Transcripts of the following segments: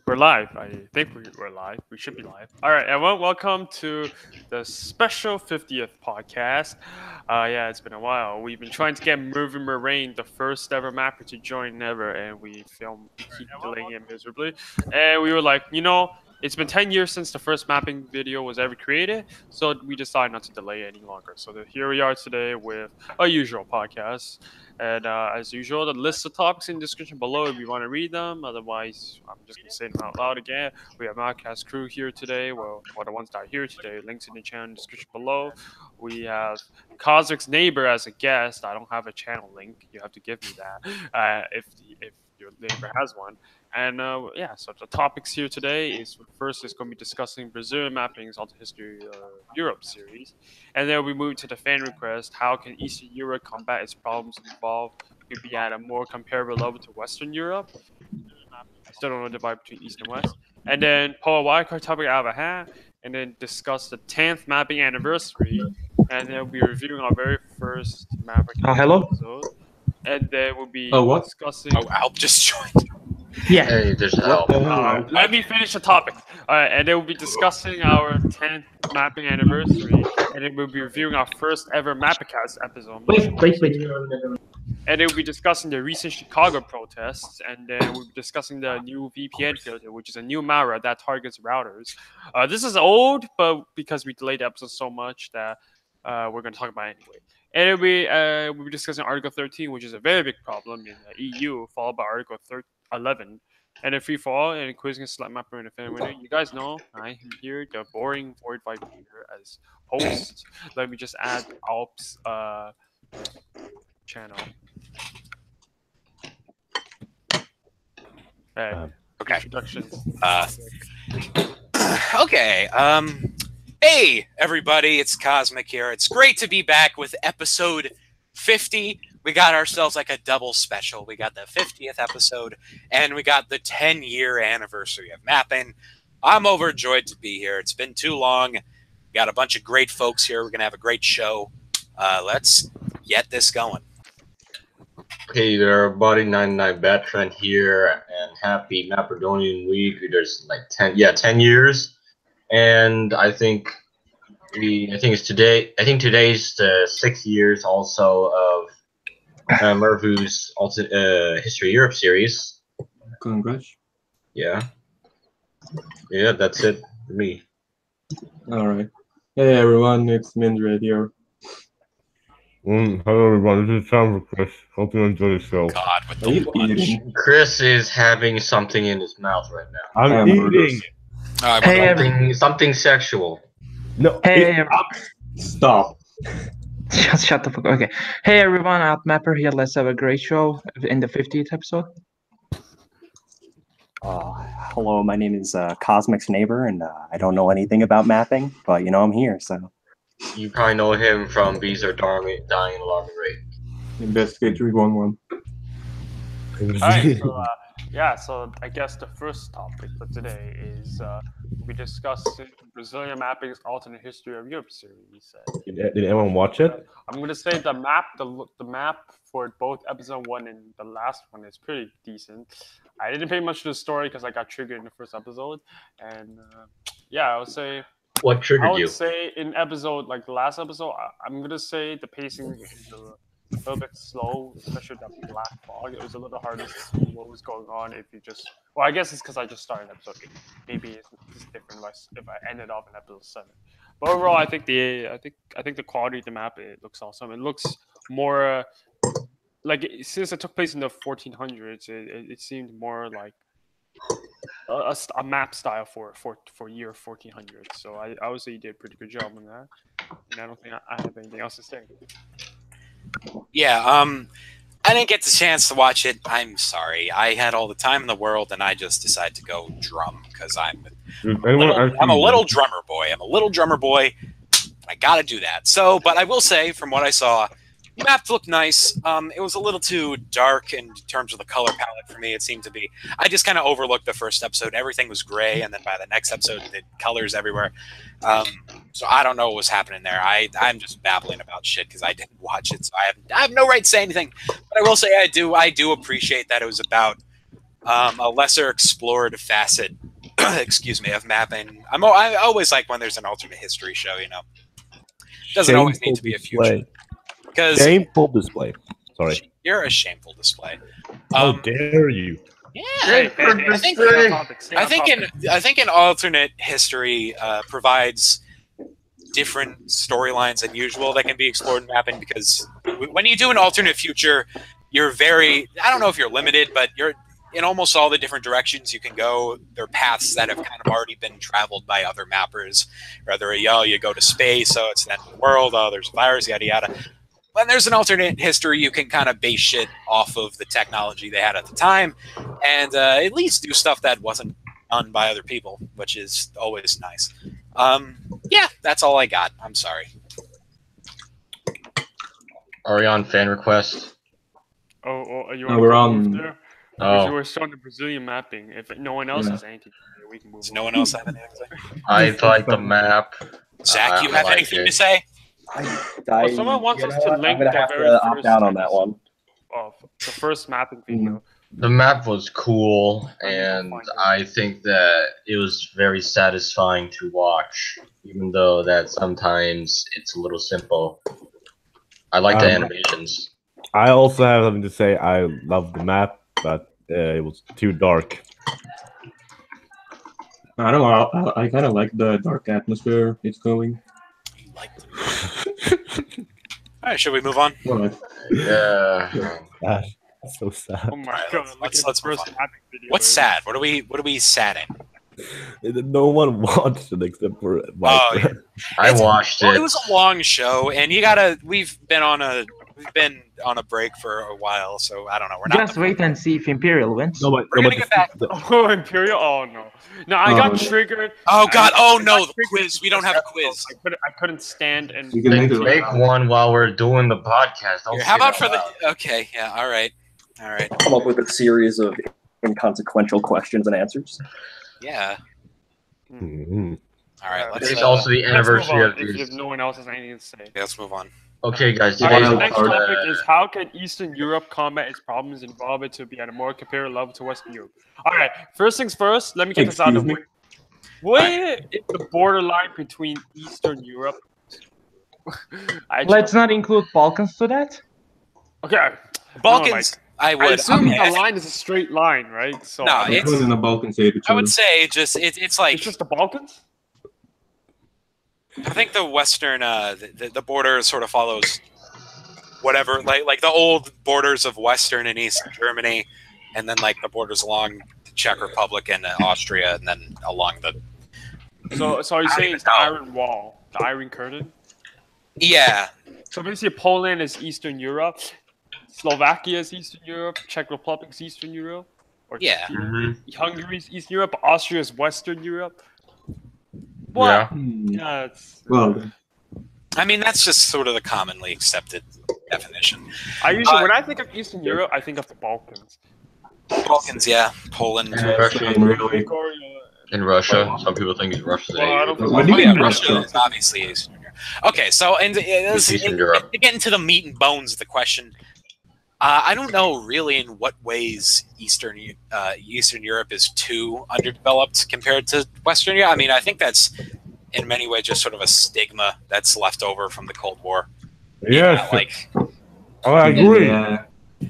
We're live. I think we're live. We should be live. All right, everyone. Welcome to the special 50th podcast. Yeah, it's been a while. We've been trying to get Mervyn Moraine, the first ever mapper, to join ever, and we keep delaying it miserably. And we were like, it's been 10 years since the first mapping video was ever created, so we decided not to delay any longer. So here we are today with a usual podcast. And as usual, the list of topics in the description below if you want to read them. Otherwise, I'm just going to say them out loud again. We have MapperCast crew here today. Well, the ones that are here today. Links in the channel description below. We have Cosmic's neighbor as a guest. I don't have a channel link. You have to give me that if your neighbor has one. And yeah, so the topics here today is first is going to be discussing Brazilian mapping's Alter History Europe series, and then we move to the fan request. How can Eastern Europe combat its problems and evolve to be at a more comparable level to Western Europe? I still don't know the divide between East and West. And then pull a wildcard topic out of a hat, and then discuss the 10th mapping anniversary, and then we'll be reviewing our very first mapping episode. And then we'll be discussing. Oh, Alp just joined. Yeah. Hey, there's Alp. Let me finish the topic. And then we'll be discussing our 10th mapping anniversary, and then we'll be reviewing our first ever MapperCast episode. Wait. And then we'll be discussing the recent Chicago protests, and then we'll be discussing the new VPN filter, which is a new malware that targets routers. This is old, but because we delayed the episode so much that we're going to talk about it anyway. And we'll be discussing Article 13, which is a very big problem in the EU, followed by Article 11. And then free for all and quizzing a select mapper and a fan winner. You guys know I am here, the boring void viper here as host. Let me just add Alp's channel. Okay. Introductions. Okay. Hey, everybody, it's Cosmic here. It's great to be back with episode 50. We got ourselves like a double special. We got the 50th episode, and we got the 10-year anniversary of mapping. I'm overjoyed to be here. It's been too long. We got a bunch of great folks here. We're going to have a great show. Let's get this going. Hey there, buddy. 99 Batran here, and happy Mapperdonian week. There's like 10 years. And I think it's today. I think today's the 6 years also of Mervu's History Europe series. Congrats. Yeah, that's it for me. All right. Hey everyone, it's Mindria here. Hello everyone, this is Sam for Chris. Hope you enjoy the show. God, with the lunch. Chris is having something in his mouth right now. I'm eating. Something sexual. No. Hey, Stop. shut the fuck. Okay. Hey everyone, Alp Mapper here. Let's have a great show in the 50th episode. Hello, my name is Cosmic's neighbor, and I don't know anything about mapping, but I'm here, so. You probably know him from Bees Are Dying Alarming Rate. Investigate 311. Alright, so I guess the first topic for today is we discussed Brazilian mapping's alternate history of Europe series. Did anyone watch it? I'm gonna say the map for both episode 1 and the last one is pretty decent. I didn't pay much to the story because I got triggered in the first episode, and I would say. What triggered you? I would say in episode, like the last episode, I'm gonna say the pacing is a little bit slow, especially that black fog. It was a little harder to see what was going on if you just. Well, I guess it's because I just started episode 8. Maybe it's different if I ended off in episode 7. But overall, I think the quality of the map, it looks awesome. It looks more like since it took place in the 1400s, it seemed more like a map style for year 1400. So I would say you did a pretty good job on that, and I don't think I have anything else to say. Yeah, I didn't get the chance to watch it. I'm sorry. I had all the time in the world, and I just decided to go drum because I'm a little drummer boy. I got to do that. So, but I will say, from what I saw, the map looked nice. It was a little too dark in terms of the color palette for me. It seemed to be. I just kind of overlooked the first episode. Everything was gray, and then by the next episode, the colors everywhere. So I don't know what was happening there. I'm just babbling about shit because I didn't watch it, so I have no right to say anything. But I will say I do appreciate that it was about a lesser explored facet, excuse me, of mapping. I always like when there's an alternate history show. You know, doesn't always need to be a future. Because Shameful display. Sorry. You're a shameful display. How dare you? Yeah, I think an alternate history provides different storylines than usual that can be explored in mapping, because when you do an alternate future, you're I don't know if you're limited, but you're in almost all the different directions you can go. There are paths that have kind of already been traveled by other mappers. Whether you go to space, so it's the end of the world, there's a virus, yada yada. When there's an alternate history, you can kind of base shit off of the technology they had at the time, and at least do stuff that wasn't done by other people, which is always nice. Yeah, that's all I got. I'm sorry. Ariane fan request. You we're on. There? Oh. You were showing the Brazilian mapping. If no one else has anything, we can move. Does no one else have anything to say? I like the map. Zach, you have anything to say? Someone wants us to link I'm gonna have to opt out on that one. Of the first mapping video. The map was cool, and I think that it was very satisfying to watch, even though that sometimes it's a little simple. I like the animations. I also have something to say. I love the map, but it was too dark. I don't know. I kind of like the dark atmosphere it's going. All right, should we move on? Yeah. That's so sad. Oh my god! Let's move on. What's sad? What are we sad in? No one watched it except for Mike. I watched it. Well, it was a long show, and we've been on a break for a while, so I don't know. We're not just wait and see if Imperial wins. We're gonna get back. Oh, Imperial! Oh no! No, I got triggered. Oh god! Oh no! The quiz. We don't have a quiz. I couldn't stand and make one while we're doing the podcast. Here, how about for the? Okay, yeah. All right. Come up with a series of inconsequential questions and answers. Yeah. Mm-hmm. All right. It's also the anniversary of if no one else has anything to say. Yeah, let's move on. Okay, guys. The next topic is how can Eastern Europe combat its problems and evolve it to be at a more comparable level to Western Europe? All right. First things first. Let me get this out of the way. Where is the borderline between Eastern Europe? Let's not include Balkans to that. Okay. Balkans. I would. I assume the line is a straight line, right? So no, it's in the Balkans. I would say it's like it's just the Balkans. I think the Western the border sort of follows whatever like the old borders of Western and Eastern Germany, and then like the borders along the Czech Republic and Austria, and then along the. So are you saying it's the Iron Wall, the Iron Curtain? Yeah. So basically, Poland is Eastern Europe. Slovakia is Eastern Europe, Czech Republic is Eastern Europe, or Hungary is Eastern Europe, Austria is Western Europe. What? Yeah. Well, I mean that's just sort of the commonly accepted definition. When I think of Eastern Europe, I think of the Balkans. Balkans, yeah, Poland, in Russia. Some people think it's Russia. Russia is obviously Eastern Europe. Okay, so to get into the meat and bones of the question. I don't know really in what ways Eastern Europe is too underdeveloped compared to Western Europe. I mean, I think that's in many ways just sort of a stigma that's left over from the Cold War. Yeah, I agree. Yeah.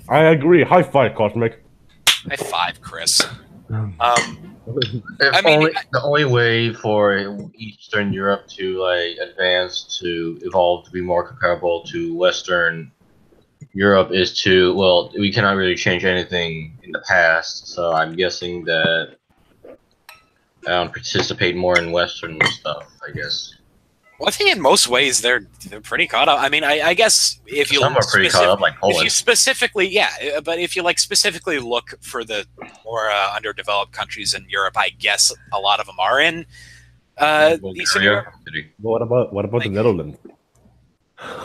I agree. High five, Cosmic. High five, Chris. The only way for Eastern Europe to advance, to evolve, to be more comparable to Western Europe is we cannot really change anything in the past, so I'm guessing that participate more in Western stuff, I guess. Well, I think in most ways they're pretty caught up. I mean, I guess if you some are pretty caught up, like Poland. If you specifically, but if you specifically look for the more underdeveloped countries in Europe, I guess a lot of them are in Eastern Europe. What about the Netherlands?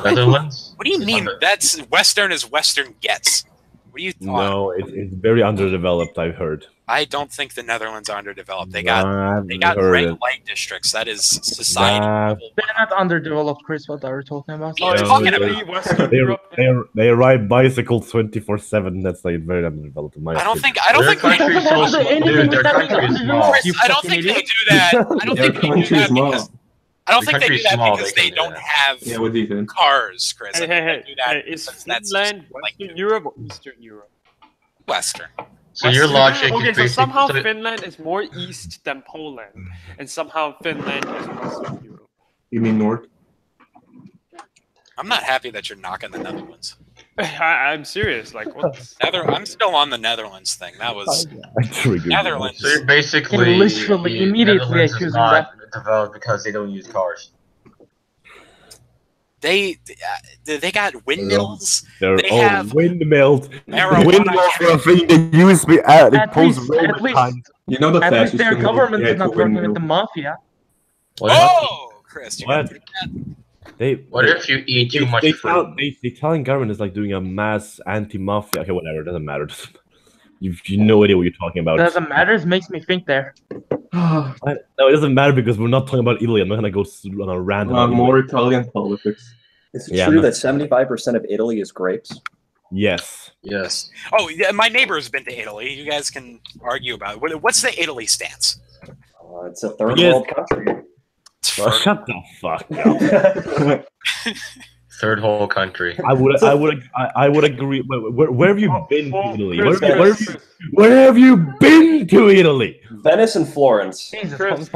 Netherlands? What do you mean? That's Western as Western gets. What do you? No, it's very underdeveloped. I've heard. I don't think the Netherlands are underdeveloped. They Nah, got heard red it. light districts. That is society. Nah. level They're not underdeveloped, Chris. What are you talking about? Oh, it's talking literally about- Western They, Europe. they ride bicycles 24/7. That's like very underdeveloped in my I don't opinion. think. I don't Their think. They, country's so small. Dude, their country is small. Chris, I don't think they do that. I don't Their think they do country is that small. because. I don't Their think they do country's that small, because they they can do don't that. have Yeah, what do you think? cars, Chris. I Hey, think they do that is because that's Finland like Western Europe or Eastern Europe? Western. So your Western- logic Okay, is so basically somehow so- Finland is more east than Poland, and somehow Finland is Western Europe. You mean North? I'm not happy that you're knocking the Netherlands. I'm serious. Like, what? I'm still on the Netherlands thing. That was That's really good. Netherlands. So you're basically literally the immediately Netherlands is accusing not developed because they don't use cars. They got windmills. They're They all have windmills. marijuana. Windmills are a thing they use me at At least- post-Roman at least- times. You know the At least fascist their thing government they is not had to working with windmill. the mafia. Oh, Chris, you What? got that? What if you eat too much fruit? The Italian government is like doing a mass anti-mafia. Okay, whatever. It doesn't matter. You've no idea what you're talking about. Doesn't matter. It makes me think there. No, it doesn't matter because we're not talking about Italy. I'm not gonna go on a random. More Italian politics. Is it Yeah, true no. that 75% of Italy is grapes? Yes. Yes. Oh, yeah, my neighbor's been to Italy. You guys can argue about it. What's the Italy stance? It's a third Yes. world country. Well, shut the fuck up. Third whole country. I would agree. Where have you been to Italy? Chris, Where have you been to Italy? Venice and Florence. Chris,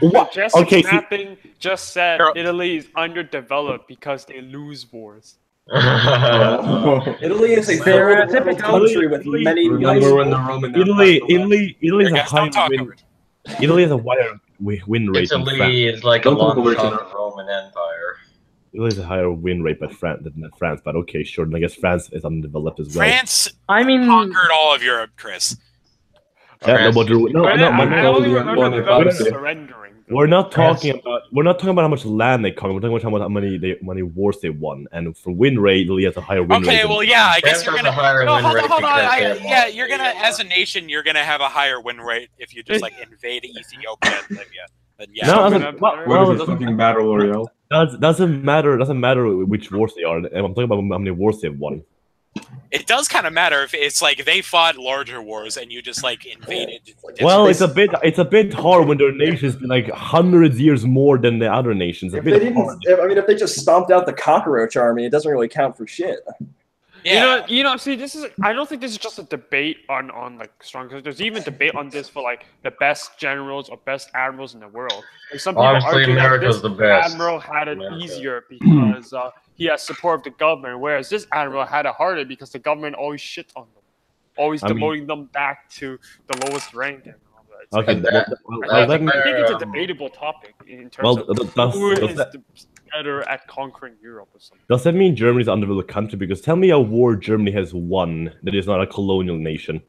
What? Just Okay, see- Mapping just said Girl. Italy is underdeveloped because they lose wars. Italy is a third world country with many nice. Remember when the Roman Italy Empire- is a Guys, high don't talk win. over it. Italy has a higher win rate than France. Italy is like a Don't talk long over each shot other. of Roman Empire. Italy has a higher win rate than France, but okay, sure. And I guess France is undeveloped as well. France I mean, conquered all of Europe, Chris. Yeah, no, but no, But no, I but no, only no, remember no, developed no, no. surrendering. we're not talking about how much land they conquered. We're talking about how many wars they won, and for win rate, Italy has a higher win rate. Okay, than- well, yeah, I guess France you're has gonna. a higher No, win hold rate on, hold on. because they have Yeah, more you're gonna, as a nation, you're gonna have a higher win rate if you just like invade Ethiopia and Libya. Then yeah. No, Something doesn't, up well, there. What well, is this fucking battle royale? doesn't matter. Doesn't matter which wars they are. I'm talking about how many wars they've won. It does kind of matter if it's like they fought larger wars and you just like invaded. Well, it's a bit hard when their nation's been like hundreds of years more than the other nations. If they didn't, if they just stomped out the cockroach army, it doesn't really count for shit. yeah. You know. See, I don't think this is just a debate on like strong. Because there's even debate on this for like the best generals or best admirals in the world. Like some people Honestly, argue that America's this the best. admiral had it America. easier because he has support of the government, whereas this admiral had it harder because the government always shit on them, always I mean- demoting them back to the lowest rank and all that. So Okay, And well, that- well, I let think, me- I think it's a um, debatable topic in terms well, of who does is that- better at conquering Europe or something. does that mean Germany is an undeveloped country? Because tell me a war Germany has won that is not a colonial nation.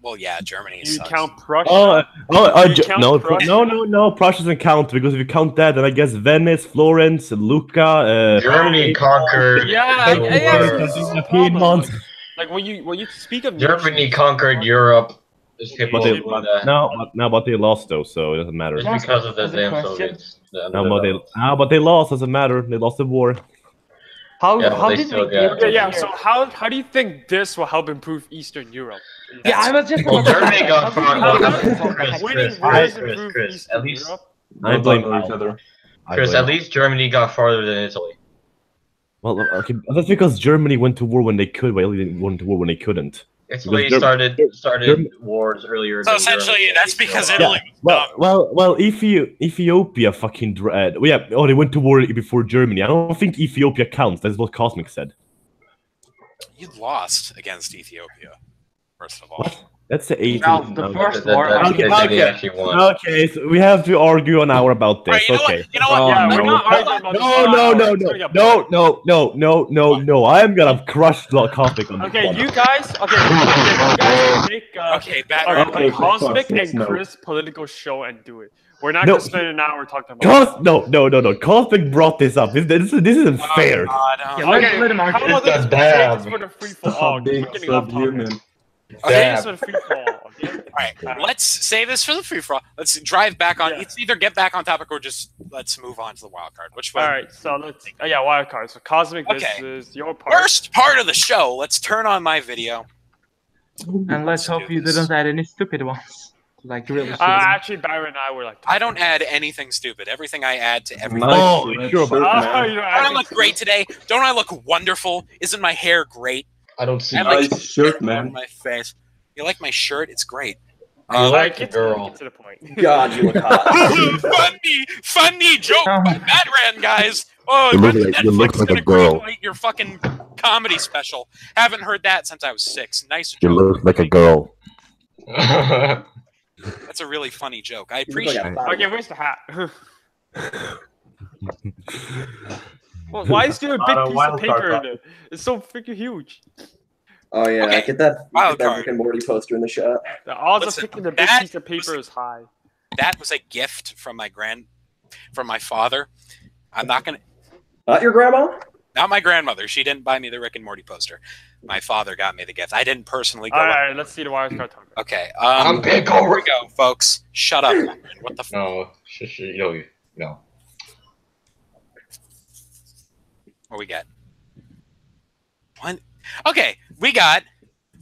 Well, yeah, Germany You sucks. count Prussia. You count no, Prussia? no, Prussia doesn't count because if you count that, then I guess Venice, Florence, Lucca, Germany conquered. Yeah, the yeah, world. this is the Piedmont. problem. Like when you speak of Germany nations- conquered Europe. It's But they, but they lost though, so it doesn't matter. It's because of the That's a damn question. Soviets. But they lost. Doesn't matter. They lost the war. how Yeah, but they did still we get- get Okay, yeah. here? So how do you think this will help improve Eastern Europe? Yeah, I was just. Well, Germany got far. Winning Chris, wars Chris, improve Chris, Eastern at least- Europe. I Don't blame talk over each Al. other. I Chris, blame at least Germany got farther than Italy. Well, okay, that's because Germany went to war when they could, but Italy went to war when they couldn't. Italy Because started Germ- wars earlier. So than essentially, Germany. that's because So, Italy was dumb. Well, Ethiopia fucking they went to war before Germany. I don't think Ethiopia counts. That's what Cosmic said. You lost against Ethiopia, first of all. What? That's the 18th. No, the first war. Okay. actually won. Okay, so we have to argue an hour about this. Right, you know Okay. what? You know what? Yeah, no. we're not arguing about this. No. I'm gonna crush the Cosmic on this Okay, one. you guys. Okay, you guys make Okay, Batman. a Okay, Cosmic Cosmic, and no. Chris political show and do it. We're not No. gonna spend an hour talking about. No. Cosmic brought this up. This isn't fair. God, Yeah, let him How argue. about It's a this dab. for the free fall? Stop Oh, being we're getting off topic. subhuman. Okay, this for the free fall. Okay? All right, let's save this for the free for all. Let's drive back on. Yeah. It's either get back on topic or just let's move on to the wild card. Which one? All right, so let's. Oh, yeah, wild card. So Cosmic, Okay. this is your part. First part of the show. Let's turn on my video. And let's hope do you this. didn't add any stupid ones. Like really stupid. Actually, Byron and I were like. I don't add anything stupid. Everything I add to everything. Nice Oh, red sure, shirt, Oh, man. you know, Don't I look great today? Don't I look wonderful? Isn't my hair great? I don't see. I like Nice shirt, on man. my face. You like my shirt? It's great. You like get the girl. Get to the point. God, you look hot. funny joke by Batman, guys. Oh, You look when like- you look Netflix like a gonna girl. greenlight your fucking comedy special. Haven't heard that since I was 6. Nice You joke. look like a girl. That's a really funny joke. I You look like appreciate a it. body. Okay, where's the hat? Well, why is there a big piece of paper in it? It's so freaking huge. Oh yeah, Okay. get that Wildcard. Rick and Morty poster in the shot. The odds Listen, of picking the big that piece of paper is high. That was a gift from my father. I'm not gonna. Not your grandma? Not my grandmother. She didn't buy me the Rick and Morty poster. My father got me the gift. I didn't personally go. All up. right, let's see the wild card topic. Okay. I'm big Here we over. go, folks. Shut up. What the? No, no. What we got? One. Okay, we got.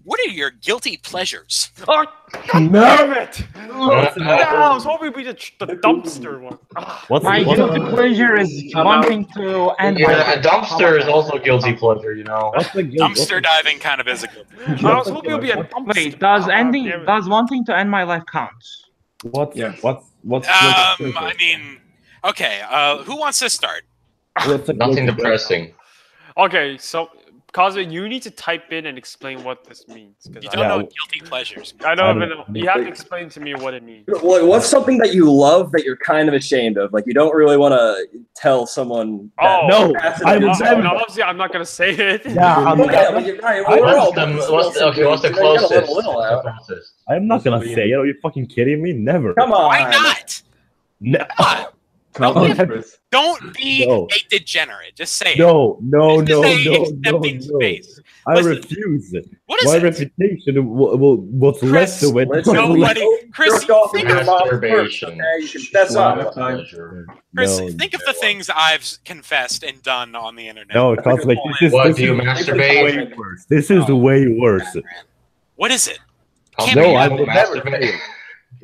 What are your guilty pleasures? Oh, No. damn it! I was hoping it'd be the dumpster one. Ah. My guilty pleasure is wanting to end my Yeah, a dumpster is also guilty pleasure, you know. What's the Dumpster diving kind of is a guilty. I was hoping it'd be a dumpster. Wait, does Ah, damn it. does wanting to end my life count? Yes. What's I mean, okay. Who wants to start? Nothing depressing. Okay, so Cosmic, you need to type in and explain what this means. Because You I don't Yeah. know guilty pleasures. don't even know. You have to explain to me what it means. Like, what's something that you love that you're kind of ashamed of? Like you don't really want to tell someone. Oh, No, that's I an would insult. never- obviously, I'm not gonna say it. Yeah, I'm Okay, well, you're right. I- We're all- What's the closest? I'm not gonna say it. Are you fucking kidding me? Never. Come on. Why not? No. Come Don't on, be- Chris. Don't be No. a degenerate. Just say it. No. Just say accepting space. I Listen, refuse. What is My it? reputation was Chris, less to it. Listen, Nobody- Chris, jerk off think your of- mom first, Masturbation. okay? You can fess up. Chris, No. think of the things I've confessed and done on the internet. No, Cosmic, this What, is do you way masturbate? worse. This is way worse. What is it? No, I will would never masturbate. say it.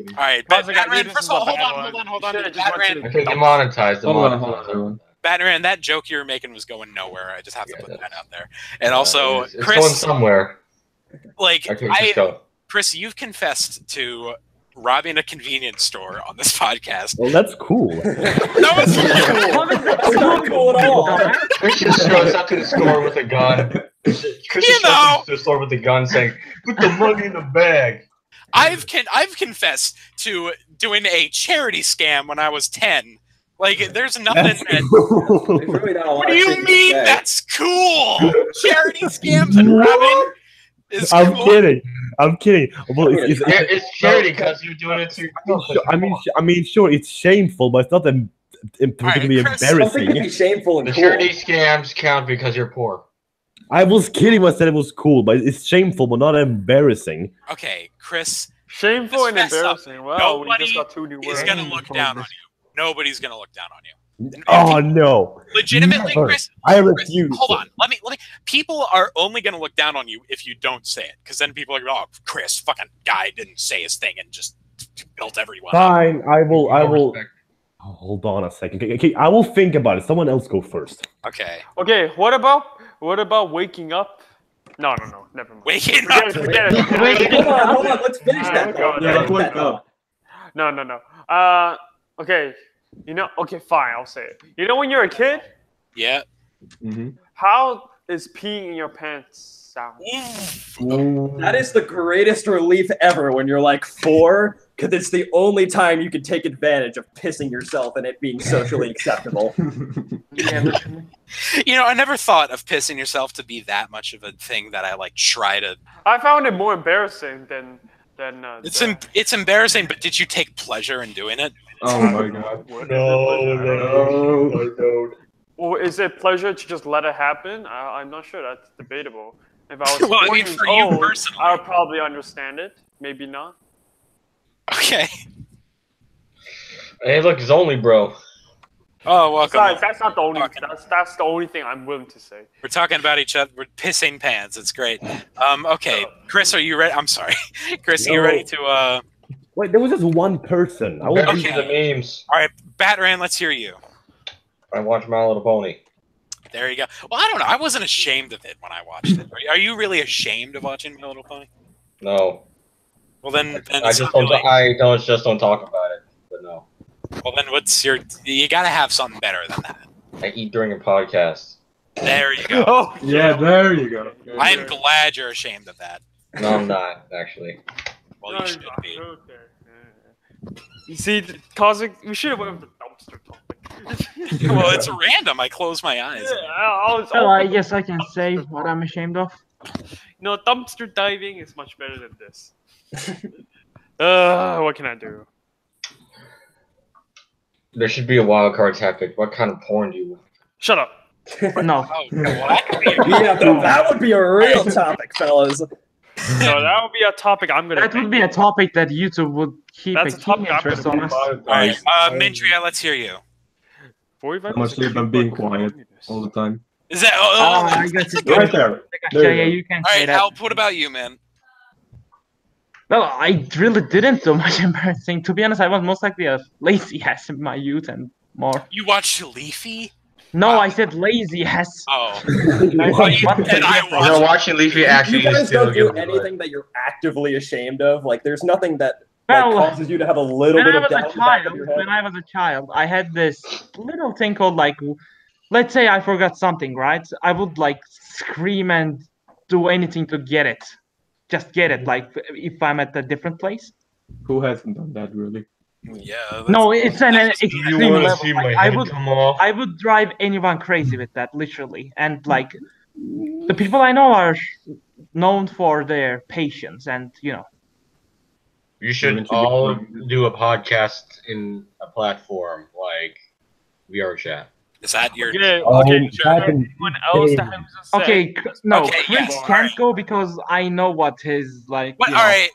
All right, Cosmic, I knew Batman, this first was of all, a bad hold on. one. You should've just went to Batman, the Okay, demonetized. Hold on, everyone. Batman, that joke you were making was going nowhere. I just have to Yeah, put that out there. And also, it's going Chris, somewhere. like, Okay, just go. Chris, you've confessed to robbing a convenience store on this podcast. Well, that's cool. No, it's That's not cool at all. Chris just shows up to the store with a gun. Chris just shows up to the store with a gun saying, "Put the money in the bag." I've confessed to doing a charity scam when I was 10. Like, there's nothing That's that. cool. There's really not a lot What do of you shit to mean say. that's cool? Charity scams and robbing is cool. I'm kidding. Well, It's charity because you're doing it to yourself. I mean, sure, it's shameful, but it's not particularly Chris, Something embarrassing. can be shameful and The cool. charity scams count because you're poor. I was kidding when I said it was cool, but it's shameful, but not embarrassing. Okay, Chris Shameful and Just fess up. embarrassing. Well, we Nobody just got 2 new words. is gonna look down on you. Nobody's gonna look down on you. And Oh no! legitimately, Never. Chris. I Chris, refuse. hold on. Let me. People are only gonna look down on you if you don't say it, because then people are going, "Oh, Chris, fucking guy didn't say his thing and just built everyone up." Fine, I will. Respect. Oh, hold on a second. Okay, I will think about it. Someone else go first. Okay, Okay, what about waking up? No, never mind. waking Forget up. it, forget it. Wait, Hold on, let's finish that. Okay, though. okay. Yeah, let's wake up. No. Okay, okay, fine, I'll say it. You know when you're a kid, Yeah. Mm-hmm. how is peeing in your pants sound? That is the greatest relief ever when you're like 4, because it's the only time you can take advantage of pissing yourself and it being socially acceptable. Yeah, literally. You know, I never thought of pissing yourself to be that much of a thing that I like try to. I found it more embarrassing than then It's embarrassing, but did you take pleasure in doing it? Oh my god. No. Or is it pleasure to just let it happen? I'm not sure. That's debatable. If I was Well, I 4 mean, years for you old, personally. I would probably understand it. Maybe not. Okay. Hey, look, it's only bro. Oh, welcome. Besides, that's not the only. Talking. That's the only thing I'm willing to say. We're talking about each other. We're pissing pants. It's great. Okay, Chris, are you ready? I'm sorry, Chris, are you ready to? Wait, there was just one person. I was Back to Okay. the memes. All right, Batran, let's hear you. I watch My Little Pony. There you go. Well, I don't know. I wasn't ashamed of it when I watched it. Are you really ashamed of watching My Little Pony? No. Well, then I it's just not don't. really- I don't just don't talk about it. But no, Well, then what's your? You gotta have something better than that. I eat during a podcast. There you go. Oh, Yeah, there you go. I am glad you're ashamed of that. No, I'm not actually. Well, you should be. Okay. You see, causing. We should have went with the dumpster topic. Well, it's random. I close my eyes. Well, I guess I can say what I'm ashamed of. No, dumpster diving is much better than this. What can I do? There should be a wildcard tactic. What kind of porn do you want? Shut up. No. Oh, well, that could be a- Yeah, that would be a real topic, fellas. No, that would be a topic I'm gonna. That would be a topic that YouTube would keep That's a a keen topic I'm interest gonna on be us. All right, Mindria, let's hear you. 45 How much sleep I'm being quiet all the time. Is that? Oh, I that's guess a it- good Right there. one. There Yeah, you yeah, go. you can All say right, that. Alp, what about you, man? Well, I really didn't do much embarrassing. To be honest, I was most likely a lazy ass in my youth and more. You watched Leafy? No, I said lazy ass. Oh. What you the said I difference? watched- You know, watching Leafy actually You guys still don't do give me anything that you're actively ashamed of. Like, there's nothing that Well, causes you to have a little when bit I of was doubt a in the back of child, your head. when I was a child, I had this little thing called like, let's say I forgot something, right? I would like scream and do anything to get it, just get it. Like if I'm at a different place. Who hasn't done that really? Yeah. that's- No, it's an that's- You extreme want to level. see Like, my head come off? I would drive anyone crazy with that, literally. And like, the people I know are known for their patience, and you know. You should all do a podcast in a platform like VR chat. Is that your? Yeah, Oh, okay, sure. back in Anyone else days. that has to say? Okay, no, Okay, Chris yes, can't alright. go because I know what his like. What? you All know. right.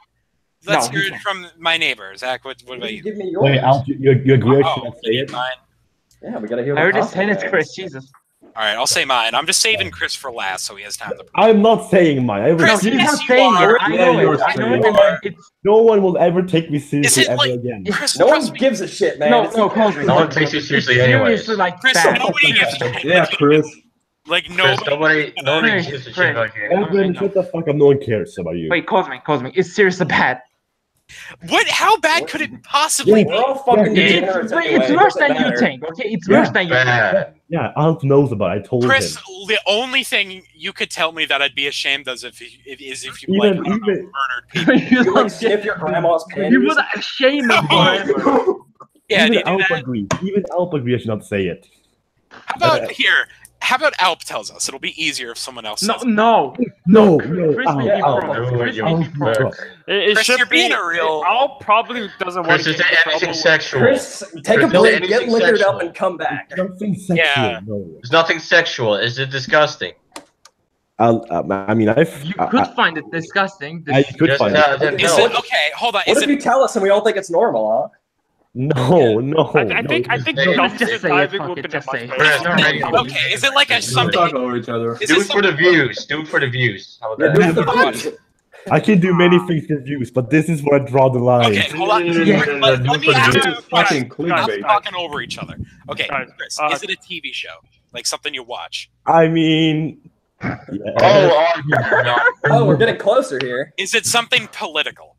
Let's No, hear he it can't. from my neighbor. Zach, what about you? Give me yours. Wait, Alp, you agree? I Oh, should say it. mine. Yeah, we gotta hear. I already what said it's Austin Chris. has. Jesus. All right, I'll say mine. I'm just saving Chris for last, so he has time to. I'm not saying mine. I No, Chris, he's yes, not you saying are. it. I Yeah, know you're it. I know saying it. it. It's No one will ever take me seriously it ever like- again. Chris, No trust one me. gives a shit, man. no, It's- no, Cosmic. No one takes you seriously It's anyways. seriously like Chris, bad. nobody gives a shit. Yeah, Chris. Like Chris, nobody. nobody Chris, gives a shit Chris. about you. Evan, shut the fuck up. No one cares about you. Wait, Cosmic. It's seriously bad. What? How bad could it possibly We're be? all fucking Yeah, degenerates anyway. It's It worse doesn't than you matter. think. Okay, it's Yeah. worse than you think. Bad. Yeah, Alp knows about it. I told Chris, him. the only thing you could tell me that I'd be ashamed of is if you Even- like I don't know, even- murdered people. You You like don't sniff your grandma's You panties. would shame me forever. Yeah, do Even you do Alp that? agrees. Even Alp agrees. I should not say it. How about here? How about Alp tells us? It'll be easier if someone else No, says it. no. No, Chris no. made Alp, me Alp. proud. do Chris it, made me you proud. fuck. It Chris, should you're being be a real- Al probably doesn't want Chris, to is get there in anything trouble with- sexual? Chris, take a Chris, break, anything get liquored sexual? up, and come back. Nothing sexual. Yeah. No. There's nothing sexual. Is it disgusting? I mean, You could find it disgusting. I could Just find it. then Is no. it okay? Hold on. What Is if it you tell us and we all think it's normal, huh? No, no. I think no. dumpster Just say it, diving fuck would it, be just much say it. better. Chris, you're ready. okay? Is it like a Don't something? talk over each other. Is Do it it for the views. Do it for the views. How about Yeah, do that? it for the- I can do many things confused, but this is where I draw the line. Okay, hold on. Yeah. Let me ask This you is a question. fucking Not clickbait. talking over each other. Okay, Guys, Chris, uh, is it a TV show? Like something you watch? I mean, yeah. No. Oh, we're getting closer here. Is it something political?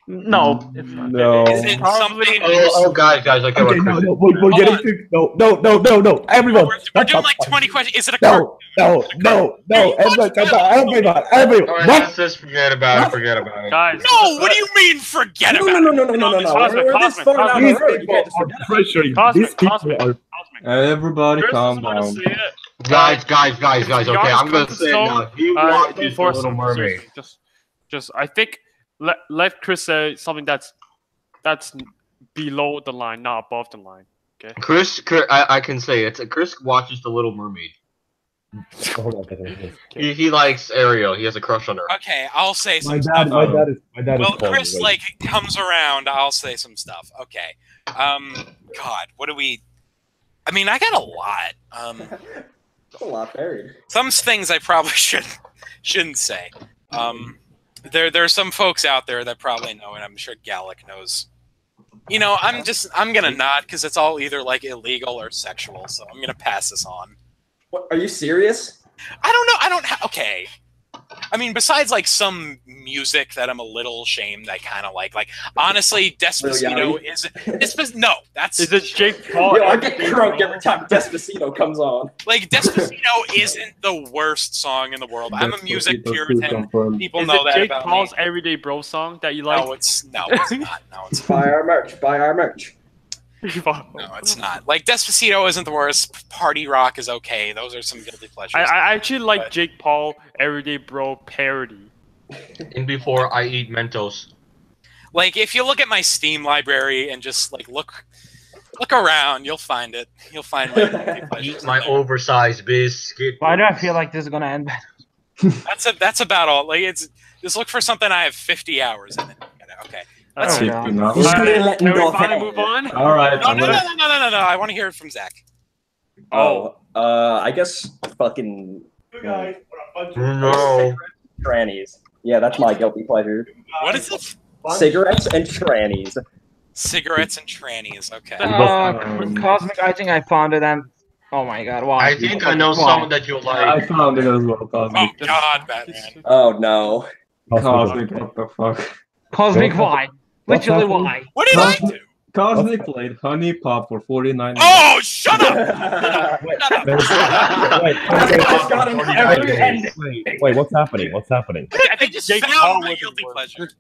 No, it's not. No. Is it Probably- something? Oh, guys, okay. Okay, no, Chris. no, we're Hold getting on. to no. Everyone, We're shut doing up. like 20 questions. Is it a cartoon? No. Everyone, shut up. Everyone. All right, What? let's just forget about it. Forget about it. Guys, No. What do you mean? Forget No, about no, it. no, no, no, no, no, no. Cosmic, We're this Cosmic, far down Cosmic. the These road. You people can't just are forget about pressuring. Cosmic, These people Cosmic. are. Everybody Chris calm doesn't want down. to see it. Guys, okay, Y'all's I'm gonna comfort say it zone, now. If you watch this enforce Little them. Mermaid, Seriously, just I think let Chris say something that's below the line, not above the line. Okay. Chris, I can say it. Chris watches The Little Mermaid. Hold on a second. He likes Ariel. He has a crush on her. Okay, I'll say some My stuff. dad is Well, calling Chris me, like comes around. I'll say some stuff. Okay. God, what do we? I mean, I got a lot. A lot buried. Some things I probably shouldn't say. There's some folks out there that probably know, and I'm sure Gallic knows. You know, I'm gonna nod because it's all either like illegal or sexual, so I'm gonna pass this on. What, are you serious? I don't know. Okay. I mean, besides like some music that I'm a little ashamed, I kind of like. Like honestly, Despacito is no. That's is it Jake Paul? Yo, I get crunk every time Despacito comes on. Like Despacito isn't the worst song in the world. I'm a music puritan. People Is know it that Jake about Paul's me. Everyday Bro song that you like? No, it's not. No, it's Buy our merch. Buy our merch. no, it's not. Like Despacito isn't the worst. Party rock is okay. Those are some guilty pleasures. I actually like But- Jake Paul Everyday Bro parody. In Before I Eat Mentos. Like if you look at my Steam library and just like look around, you'll find it. You'll find my guilty pleasures. Eat my in there. oversized biscuit. Why do I feel like this is gonna end bad? That's about all. Like it's just look for something I have 50 hours in it. Okay. Let's Oh, God. No. Can we finally move on? All right. No. I want to hear it from Zach. I guess fucking No. trannies. Yeah, that's my guilty pleasure. What is it? Cigarettes and trannies. Cigarettes and trannies. Okay. Cosmic, I think I found it, and oh my God, why? I think I know Why? someone that you'll I like. found it as well. Oh Cosmic. God, Batman. Oh no. Cosmic. What the fuck? Cosmic, why? What's Literally, happening? why? What did I do? Cosmic played Honey Pop for 49 minutes. Oh, shut up! Shut up! I've got him every ending. Wait, what's happening? What's happening? I think just Jake found Paul my would've guilty been worse. pleasure.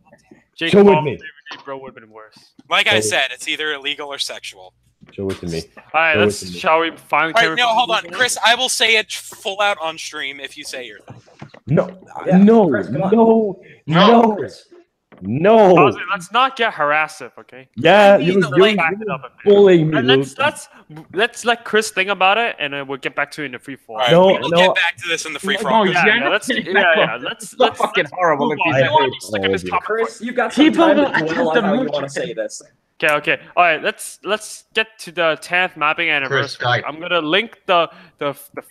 Jake Show Paul with me. Everyday Bro would have been worse. Like I So- said, it's either illegal or sexual. Show it to me. All right, Show it let's. to me. Shall we finally? All right, no, hold on, Chris. I will say it full out on stream if you say your thing. No, Yeah, no, Chris, come on. no. Honestly, let's not get harassive, okay? Yeah, I mean, you're like- Back it up a bit. bullying me. And Luke. let's let Chris think about it, and then we'll get back to it in the free fall. All right, No, we'll no. get back to this in the free for all. No, Yeah, you're yeah, not let's getting back let's so fucking horrible move if you on. say I don't want that. to stick on this topic. Chris, you got some People time will to dwell on attempt how to you want move to say this. Okay. All right, let's get to the 10th mapping anniversary. Skype. I'm gonna link the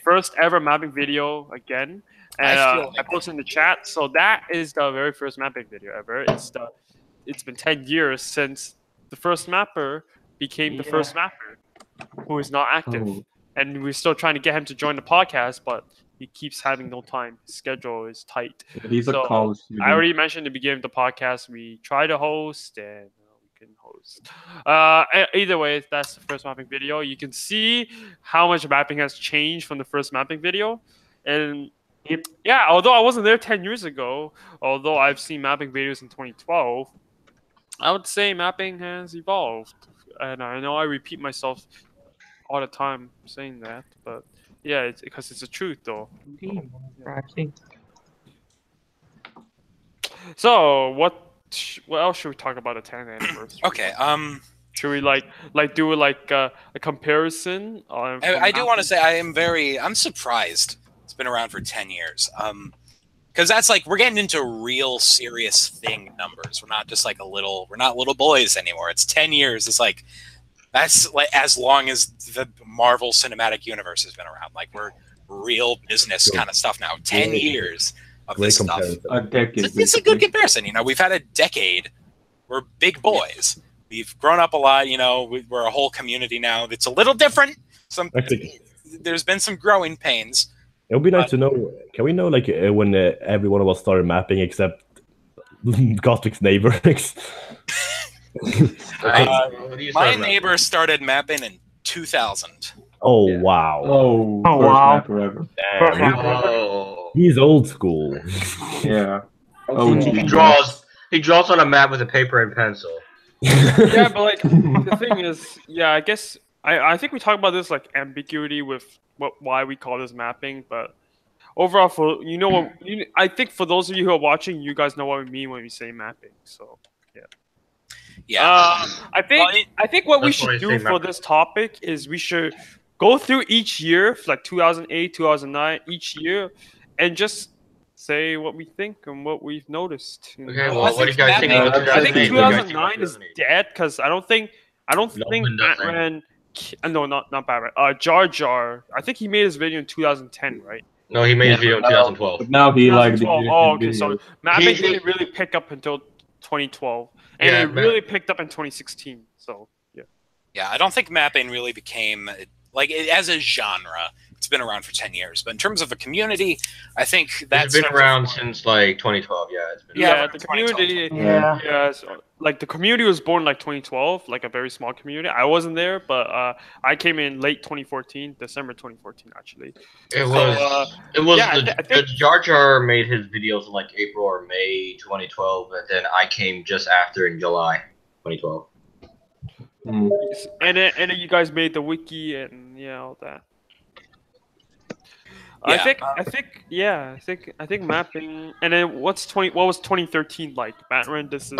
first ever mapping video again, and I feel I posted in the chat. So that is the very first mapping video ever. It's been 10 years since the first mapper became the first mapper, who is not active, Oh. and we're still trying to get him to join the podcast, but he keeps having no time. His schedule is tight. He's a So, college student. I already mentioned at the beginning of the podcast, we try to host and we can host. Either way, that's the first mapping video. You can see how much mapping has changed from the first mapping video. And yeah, although I wasn't there 10 years ago, although I've seen mapping videos in 2012, I would say mapping has evolved. And I know I repeat myself all the time saying that, but yeah, it's because it's the truth though. So what else should we talk about the 10th anniversary? Okay. Should we do a comparison? I do want to say I'm surprised it's been around for 10 years. Because that's like we're getting into real serious thing numbers. We're not just like we're not little boys anymore. It's 10 years. It's like that's like as long as the Marvel Cinematic Universe has been around. Like we're real business kind of stuff now. 10 years of Great this stuff. comparison. A decade. It's a good comparison. You know, we've had a decade. We're big boys. We've grown up a lot. You know, we're a whole community now. It's a little different. There's been some growing pains. It would be nice to know. Can we know like when every one of us started mapping except Gothic's neighbor? My neighbor started mapping in 2000. Oh Yeah. wow! Oh, Oh, first wow. mapper ever. Damn. Oh. He's old school. Yeah. Oh, He draws on a map with a paper and pencil. Yeah, but like the thing is, yeah, I guess I think we talked about this like ambiguity with why we call this mapping, but overall, for you know what, I think for those of you who are watching, you guys know what we mean when we say mapping. So yeah. Yeah. I think what we That's why I should say do for mapping. this topic is we should go through each year, like 2008, 2009, each year, and just say what we think and what we've noticed. you Okay, know? well, what do you guys think mapping- about I I think 2008? What do you guys think about 2009 is 2008? dead because I don't think No one does Batman. No, not Batman. Jar Jar. I think he made his video in 2010, right? No, he made his video in 2012. But now he like 2012. deleted Oh, his okay. So videos. mapping He- didn't really pick up until 2012, and Yeah, it really picked up in 2016. So yeah. Yeah, I don't think mapping really became as a genre. It's been around for 10 years, but in terms of a community, I think that's It's been around since like 2012. Yeah, it's been. Yeah, around the 2012. community. Yeah. Yeah, so, like the community was born like 2012, like a very small community. I wasn't there, but I came in late 2014, December 2014, actually. It So, was. It was yeah, I think- Jar Jar made his videos in like April or May 2012, and then I came just after in July 2012. Mm. And then you guys made the wiki and all that. I Yeah. think mapping. And then what was 2013 like, Batman? This is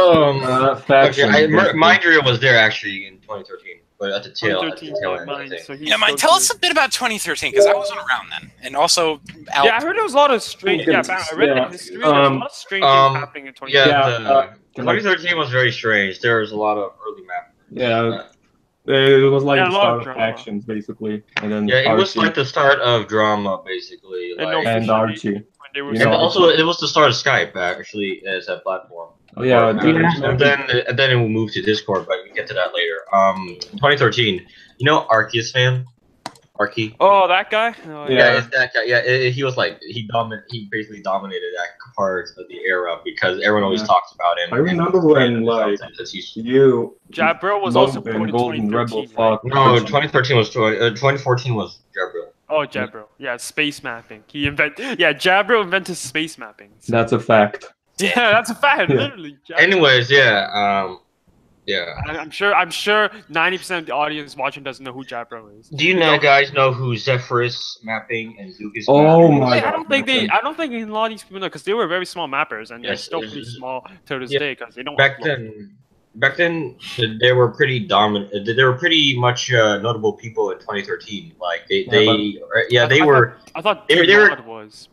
Faction. Okay, basically. Mindria was there actually in 2013, but at the tail 2013 end, I think. so he's Yeah, Mike, still tell us good. a bit about 2013 because I wasn't around then, and also Alp. Yeah, I heard there was a lot of strange. Yeah, Batman, I read Yeah. the history. There's a lot of strange things happening in 2013. Yeah, Yeah, 2013 was very strange. There was a lot of early map. Yeah. It was like Yeah, the a lot start of of drama. factions, basically, and then Yeah, it was Archie like the start of drama, basically. And Like, no and Archie. when they were You and know, also, it was the start of Skype actually as a platform. Oh yeah, And then it will move to Discord, but we can get to that later. 2013. You know Arceus fan? Archie? Oh, that guy. Oh, Yeah, it's that guy. Yeah, he was like he basically dominated that part of the era because everyone always Yeah. talks about him. I remember when like you Jabro was also Logan, born in Golden 2013. Rebel right? fought. No, 2013 was 2014 was Jabril. Oh, Jabro. Yeah, space mapping. Jabro invented space mapping. So- That's a fact. yeah, that's a fact. Yeah. Literally. Jabro. Anyways, yeah, yeah. I'm sure 90% of the audience watching doesn't know who Jabro is. Do you guys know who Zephyrus mapping and Lucas? Oh mapping is? my I God. don't think a lot of these people know because they were very small mappers and they're Yes, still it pretty is. small to this Yeah. day because they don't. Back then, they were pretty dominant. They were pretty much notable people in 2013. Like they were. I thought they they were- was.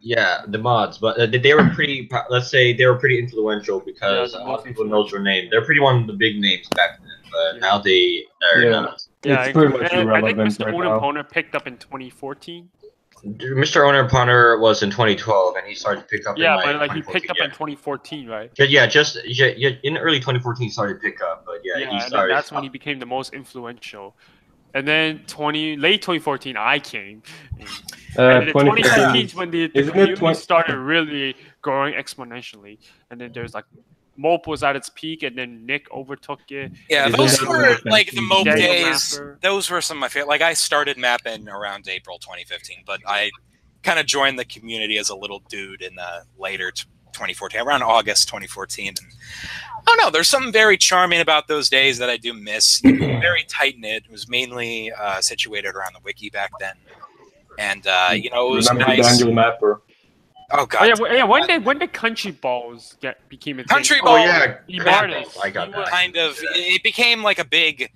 Yeah, the mods, but they were pretty. Let's say they were pretty influential because Yeah, a lot of people knows their name. They're pretty one of the big names back then, but Yeah. now they are Yeah. not. Yeah, It's pretty much and I think irrelevant Mr. right Owner now. Poner picked up in 2014. Mr. Owner Punter was in 2012, and he started to pick up. Yeah, in, but like he picked up 2014, in 2014, right? yeah, in early 2014 he started to pick up, but yeah, Yeah, he and then started. that's when he became the most influential. And then late 2014, I came. And then 2015 is when the Isn't it community 20 started really growing exponentially. And then there's like Mope was at its peak, and then Nick overtook it. Yeah, Isn't those that were what like the Mope Daniel days. Mapper. Those were some of my favorite. Like I started mapping around April 2015, but I kind of joined the community as a little dude in the later 2014, around August 2014. And I don't know, there's something very charming about those days that I do miss. Very tight knit. It was mainly situated around the wiki back then, and it was Remember nice. Daniel Mapper? Oh god, When did country balls became a thing? Country Oh ball. yeah, Imartis. I got that. Kind of. It became like a big.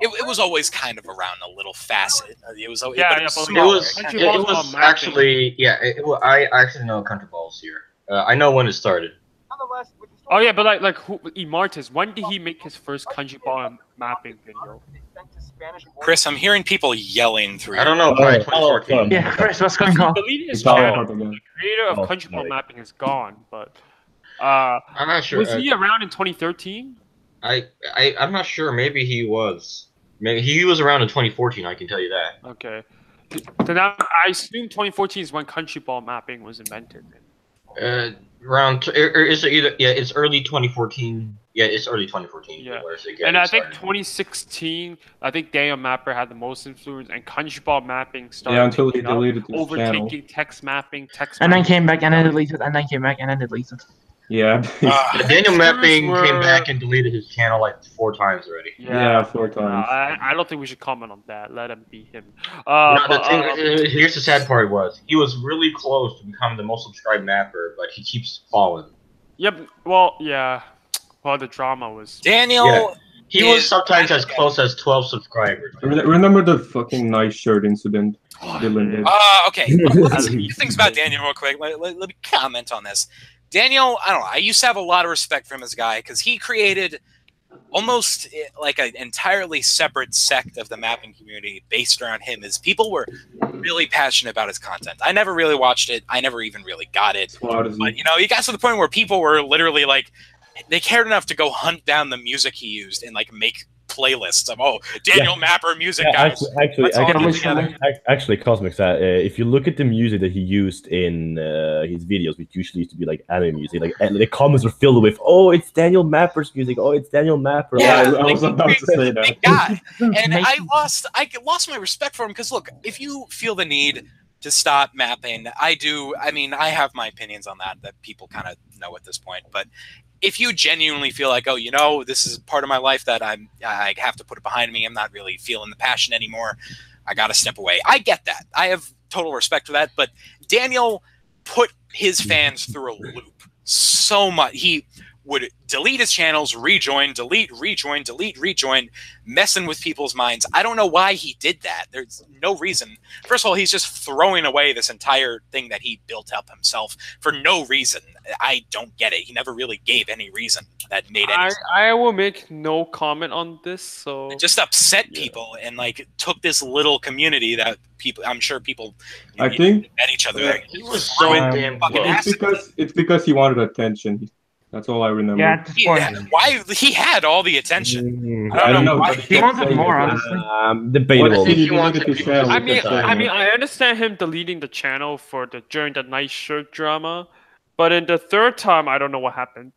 It was always kind of around a little facet. It was. Yeah, but yeah, it was but It smaller. was. Country It balls was are mapping. actually. Yeah. I actually know Country Balls here. I know when it started. Oh yeah, but like who Imartis? When did he make his first country ball mapping video? Chris, I'm hearing people yelling through. I don't know. Probably 2014. Yeah, Chris, what's going on? Deleted his It's all channel. part again. The creator of Oh, country ball right. mapping is gone, but I'm not sure. was he around in 2013? I'm not sure. Maybe he was. Maybe he was around in 2014. I can tell you that. Okay. Then I assume 2014 is when country ball mapping was invented. Is it either? Yeah, it's early 2014. Yeah, it's early 2014. Yeah. where it's And I think started. 2016, I think Daniel Mapper had the most influence, and country ball mapping started Yeah, until he picking up, deleted his channel. overtaking text mapping. And then came back and then deleted, and then came back and then deleted. Yeah. Daniel Mapping came back and deleted his channel like 4 times already. Yeah, 4 times. I don't think we should comment on that. Let him be him. Here's the sad part was he was really close to becoming the most subscribed mapper, but he keeps falling. Yep. Well, yeah. Well, the drama was. Daniel. Yeah. He was sometimes as close as 12 subscribers. Remember the fucking nice shirt incident? Dylan did. Okay. A few things about Daniel real quick. Let me comment on this. Daniel, I don't know. I used to have a lot of respect for him as a guy because he created almost like an entirely separate sect of the mapping community based around him. As people were really passionate about his content. I never really watched it. I never even really got it. But you know, he got to the point where people were literally like, they cared enough to go hunt down the music he used and like make playlists of Daniel Mapper music guys. Actually, Cosmic, if you look at the music that he used in his videos, which usually used to be like anime music, like the comments were filled with, "Oh, it's Daniel Mapper's music. Oh, it's Daniel Mapper." Yeah, I was about to say that. Guy. And I lost my respect for him because look, if you feel the need to stop mapping, I do. I mean, I have my opinions on that people kind of know at this point, but if you genuinely feel like, oh, you know, this is part of my life that I have to put it behind me, I'm not really feeling the passion anymore, I got to step away. I get that. I have total respect for that. But Daniel put his fans through a loop so much. He would delete his channels, rejoin, delete, rejoin, delete, rejoin, messing with people's minds. I don't know why he did that. There's no reason. First of all, he's just throwing away this entire thing that he built up himself for no reason. I don't get it. He never really gave any reason that made any sense. I will make no comment on this. So it just upset people and like took this little community that people, I'm sure people, I think met each other. He was so damn close. It's because he wanted attention. That's all I remember. Yeah, why he had all the attention? I don't know. Why he wanted more, honestly. Debatable. I mean, I understand him deleting the channel for during the night shirt drama, but in the third time, I don't know what happened.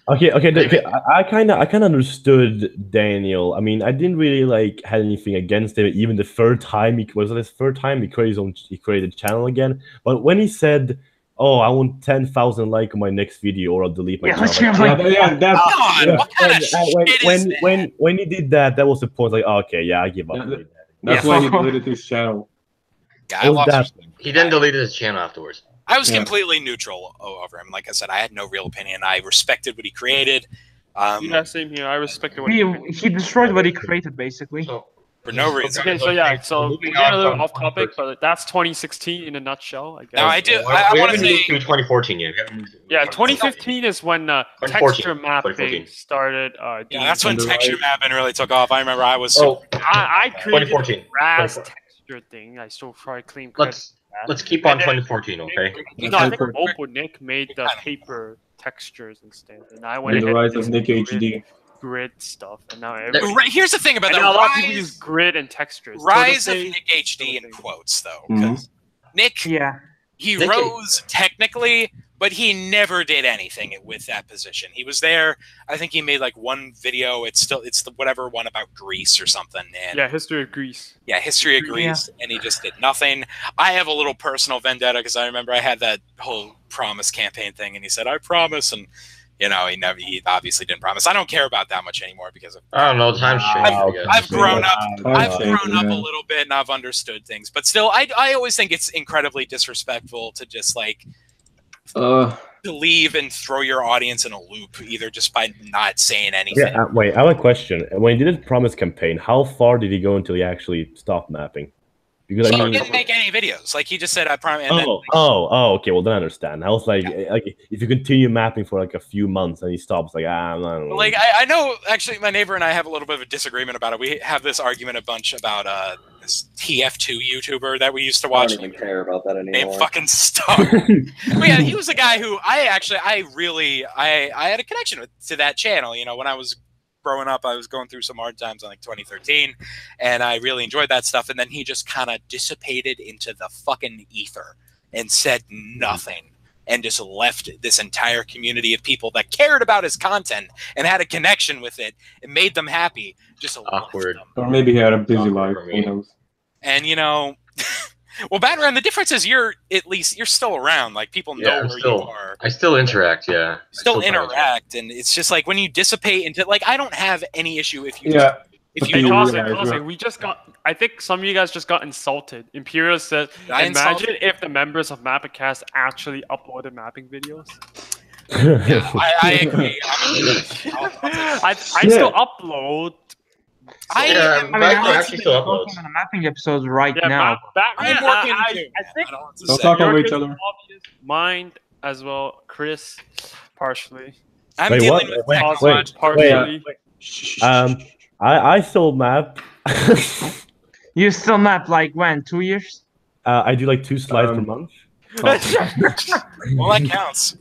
Okay. I kind of understood Daniel. I mean, I didn't really had anything against him. Even the third time he created a channel again. But when he said, "Oh, I want 10,000 likes on my next video, or I'll delete my channel." When he did that, that was the point. Like, okay, yeah, I give up. That's why he deleted his channel. He then deleted his channel afterwards. I was completely neutral over him. Like I said, I had no real opinion. I respected what he created. Yeah, same here. I respected what he destroyed what he created, basically. For no reason. Okay, so yeah, so we're a little off topic, but that's 2016 in a nutshell, I guess. Now, I want to say 2014 yet. Yeah, 2015 is when texture mapping started. Yeah, that's when texture mapping really took off. I remember I was. I created 2014. the RAS texture thing. I still try to claim credit. Let's keep on 2014, okay? No, I think Nick made the paper textures instead, and I went ahead and the rise of Nick HD. Grid stuff, and now here's the thing about that. A lot of people use grid and textures. Rise of Nick HD in quotes, though, because Nick, he rose technically, but he never did anything with that position. He was there. I think he made like one video. It's the whatever one about Greece or something. And yeah, history of Greece. Yeah, history of Greece, and he just did nothing. I have a little personal vendetta because I remember I had that whole promise campaign thing, and he said, "I promise," and you know, he obviously didn't promise. I don't care about that much anymore because of, I don't know, times change. I've grown up. I've grown up a little bit and I've understood things. But still, I always think it's incredibly disrespectful to just to leave and throw your audience in a loop, either just by not saying anything. Yeah, wait, I have a question. When he did his promise campaign, how far did he go until he actually stopped mapping? Because he didn't make any videos. Like he just said, "I promise." Okay. Well, then I understand. I was like if you continue mapping for like a few months and he stops, I don't know. Like I know, actually, my neighbor and I have a little bit of a disagreement about it. We have this argument a bunch about this TF2 YouTuber that we used to watch. I don't even care about that anymore. Name fucking Star. But yeah, he was a guy who I had a connection to that channel. You know, when I was growing up, I was going through some hard times in like 2013, and I really enjoyed that stuff. And then he just kind of dissipated into the fucking ether and said nothing, and just left this entire community of people that cared about his content and had a connection with it and made them happy. Just awkward. Or maybe he had a busy life. Who knows? And you know, Well, Batman, the difference is you're still around. Like people know where you are. I still interact. Yeah. Still interact, and it's just like when you dissipate into like I don't have any issue if you. Yeah. If Hey, you Cosmic, we just got. I think some of you guys just got insulted. Imperial said, "Imagine if the members of MapperCast actually uploaded mapping videos." Yeah, I agree. I still upload. I actually still uploads. On the mapping episodes right now. I'm working too. I think Don't talk over each other. mine as well, Chris, partially. I'm Wait, dealing what? with Wait, partially. I still map. You still map like when? 2 years? I do like 2 slides per month. well, that counts.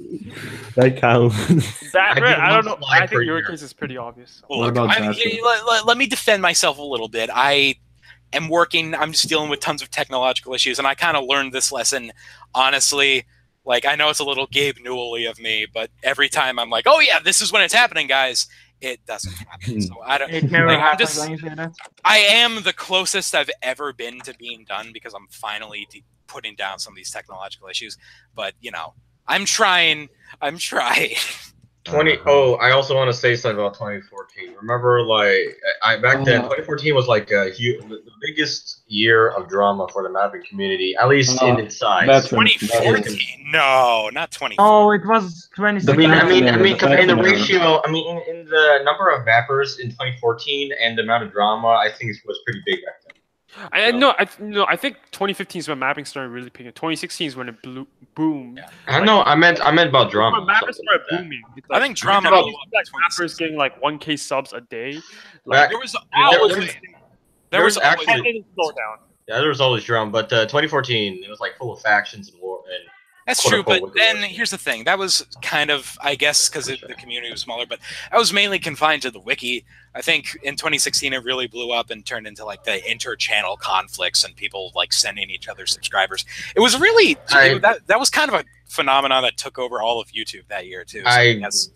That counts. I don't know. I think your case is pretty obvious. What about that? Let me defend myself a little bit. I am working. I'm just dealing with tons of technological issues, and I kind of learned this lesson honestly. Like I know it's a little Gabe Newell-y of me, but every time I'm like, "Oh yeah, this is when it's happening, guys." It doesn't happen. So I don't. It never like, happens when you say that. I am the closest I've ever been to being done because I'm finally putting down some of these technological issues. But you know, I'm trying. I also want to say something about 2014. Remember, like, back then, 2014 was like the biggest year of drama for the mapping community, at least in its size. 2014? No, not 2014. Oh, it was 2016. I mean, in the ratio, in the number of mappers in 2014 and the amount of drama, I think it was pretty big back then. I think 2015 is when mapping started really picking. 2016 is when it boomed. Yeah. I meant about drama. When mappers started booming. I think drama. Like mappers getting like 1K subs a day. Like, there was actually slow down. Yeah, there was always drama, but 2014 it was like full of factions and war. And that's true, but then here's the thing. That was kind of, I guess, because the community was smaller, but that was mainly confined to the wiki. I think in 2016 it really blew up and turned into like the inter-channel conflicts and people like sending each other subscribers. It was really that was kind of a phenomenon that took over all of YouTube that year too. So that's.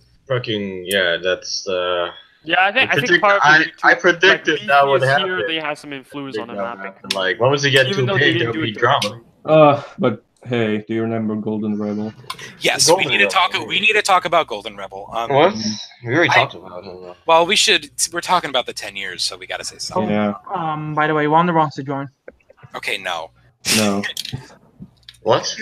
Yeah, I think part of I predicted like, that would happen. Here, they have some influence on the mapping. Like, once it gets too big, there will be drama. But hey, do you remember Golden Rebel? Yes, we need to talk about Golden Rebel. What? We already talked about it. Well, we should. We're talking about the 10 years, so we got to say something. Yeah. By the way, Wonder wants to join. Okay, no. What?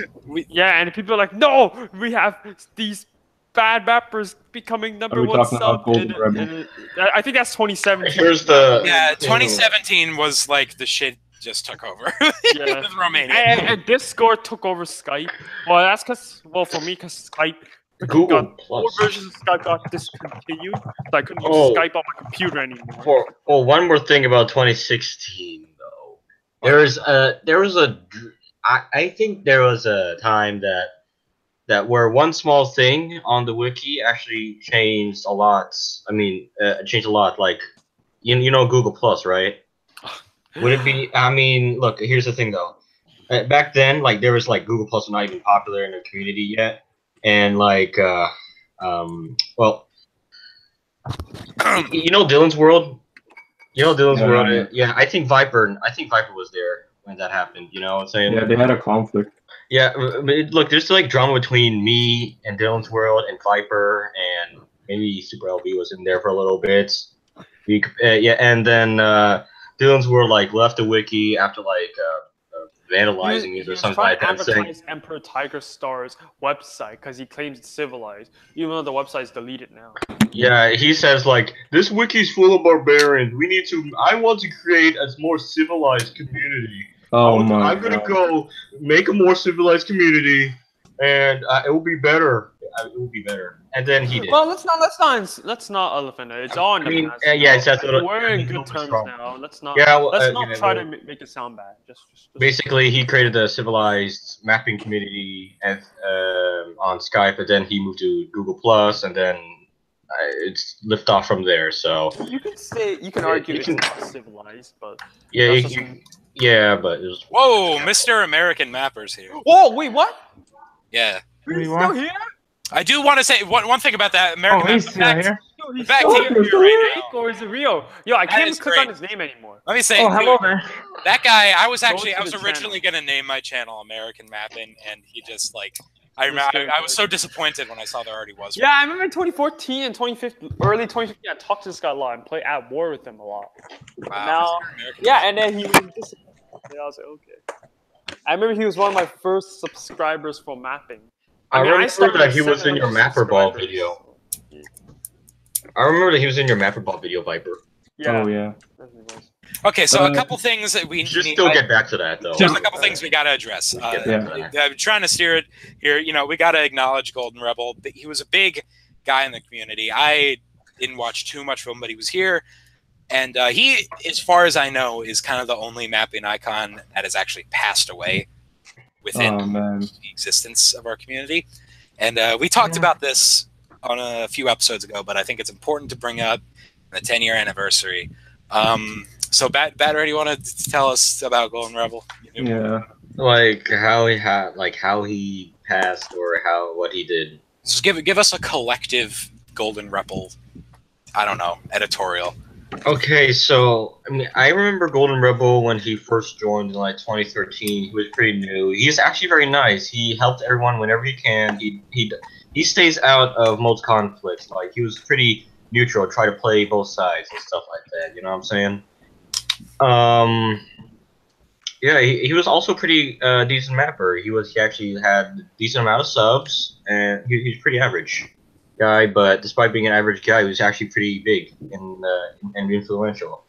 And people are like, no, we have these bad mappers becoming number one sub. I think that's 2017. Here's 2017 was like the shit just took over. Yeah. With Romania. And Discord took over Skype. Well, that's because because Skype. Google More versions of Skype got discontinued, so I couldn't use Skype on my computer anymore. One more thing about 2016 though. I think there was a time that where one small thing on the wiki actually changed a lot. I mean, changed a lot. Like, you know Google Plus, right? Would it be? I mean, look. Here's the thing, though. Back then, like, there was like Google Plus was not even popular in the community yet, and like, well, you know Dylan's World. World. Yeah, I think Viper was there when that happened. You know what I'm saying? Yeah, they had a conflict. Yeah, look, there's like drama between me and Dylan's World and Viper, and maybe Super LB was in there for a little bit. And then Dylan's World like left the wiki after like vandalizing it or something like that. Advertise Emperor Tiger Star's website because he claims it's civilized, even though the website is deleted now. Yeah, he says like this wiki's full of barbarians. I want to create a more civilized community. I'm gonna go make a more civilized community, and it will be better. It will be better. And then he did. Well, let's not elephant it. It's all in the past. We're in good terms now. Let's not. Yeah, well, let's not try to make it sound bad. Just basically, he created a civilized mapping community on Skype, and then he moved to Google Plus, and then it's lift off from there. So you can argue it's not civilized, but yeah, but it was... Whoa, Mr. American Mapper's here. Whoa, wait, what? Yeah. He's still here? I do want to say one thing about that. American Mapper. He's back still to you right now. fake or is it real? Yo, I can't is even click on great. his name anymore. Let me say, Oh, hello too, there. that guy. I was to the originally channel. gonna name my channel American Mapping, and he just like Just kidding, I was so disappointed when I saw there already was. Yeah, I remember 2014 and 2015, early 2015. I talked to this guy a lot and played at war with him a lot. Wow. Now, yeah, and then he was just. I was like, okay. I remember he was one of my first subscribers for mapping. I mean, remember started that with he was in your 700 Mapper Ball subscribers. video. I remember that he was in your Mapper Ball video, Viper. Yeah. Oh yeah. Definitely was. Okay, so a couple things that we Should need. still get back to that though. There's a couple things we gotta address. I'm trying to steer it here. You know, we gotta acknowledge Golden Rebel. He was a big guy in the community. I didn't watch too much of him, but he was here, and he, as far as I know, is kind of the only mapping icon that has actually passed away within the existence of our community. And we talked about this on a few episodes ago, but I think it's important to bring up the 10-year anniversary. So, Bat, do you want to tell us about Golden Rebel? Yeah. Like how he passed or what he did. Just give us a collective Golden Rebel, I don't know, editorial. Okay, so I mean, I remember Golden Rebel when he first joined in like 2013. He was pretty new. He's actually very nice. He helped everyone whenever he can. He stays out of most conflicts. Like he was pretty neutral, try to play both sides and stuff like that. You know what I'm saying? Yeah, he was also pretty decent mapper. He actually had a decent amount of subs, and he's pretty average guy. But despite being an average guy, he was actually pretty big and influential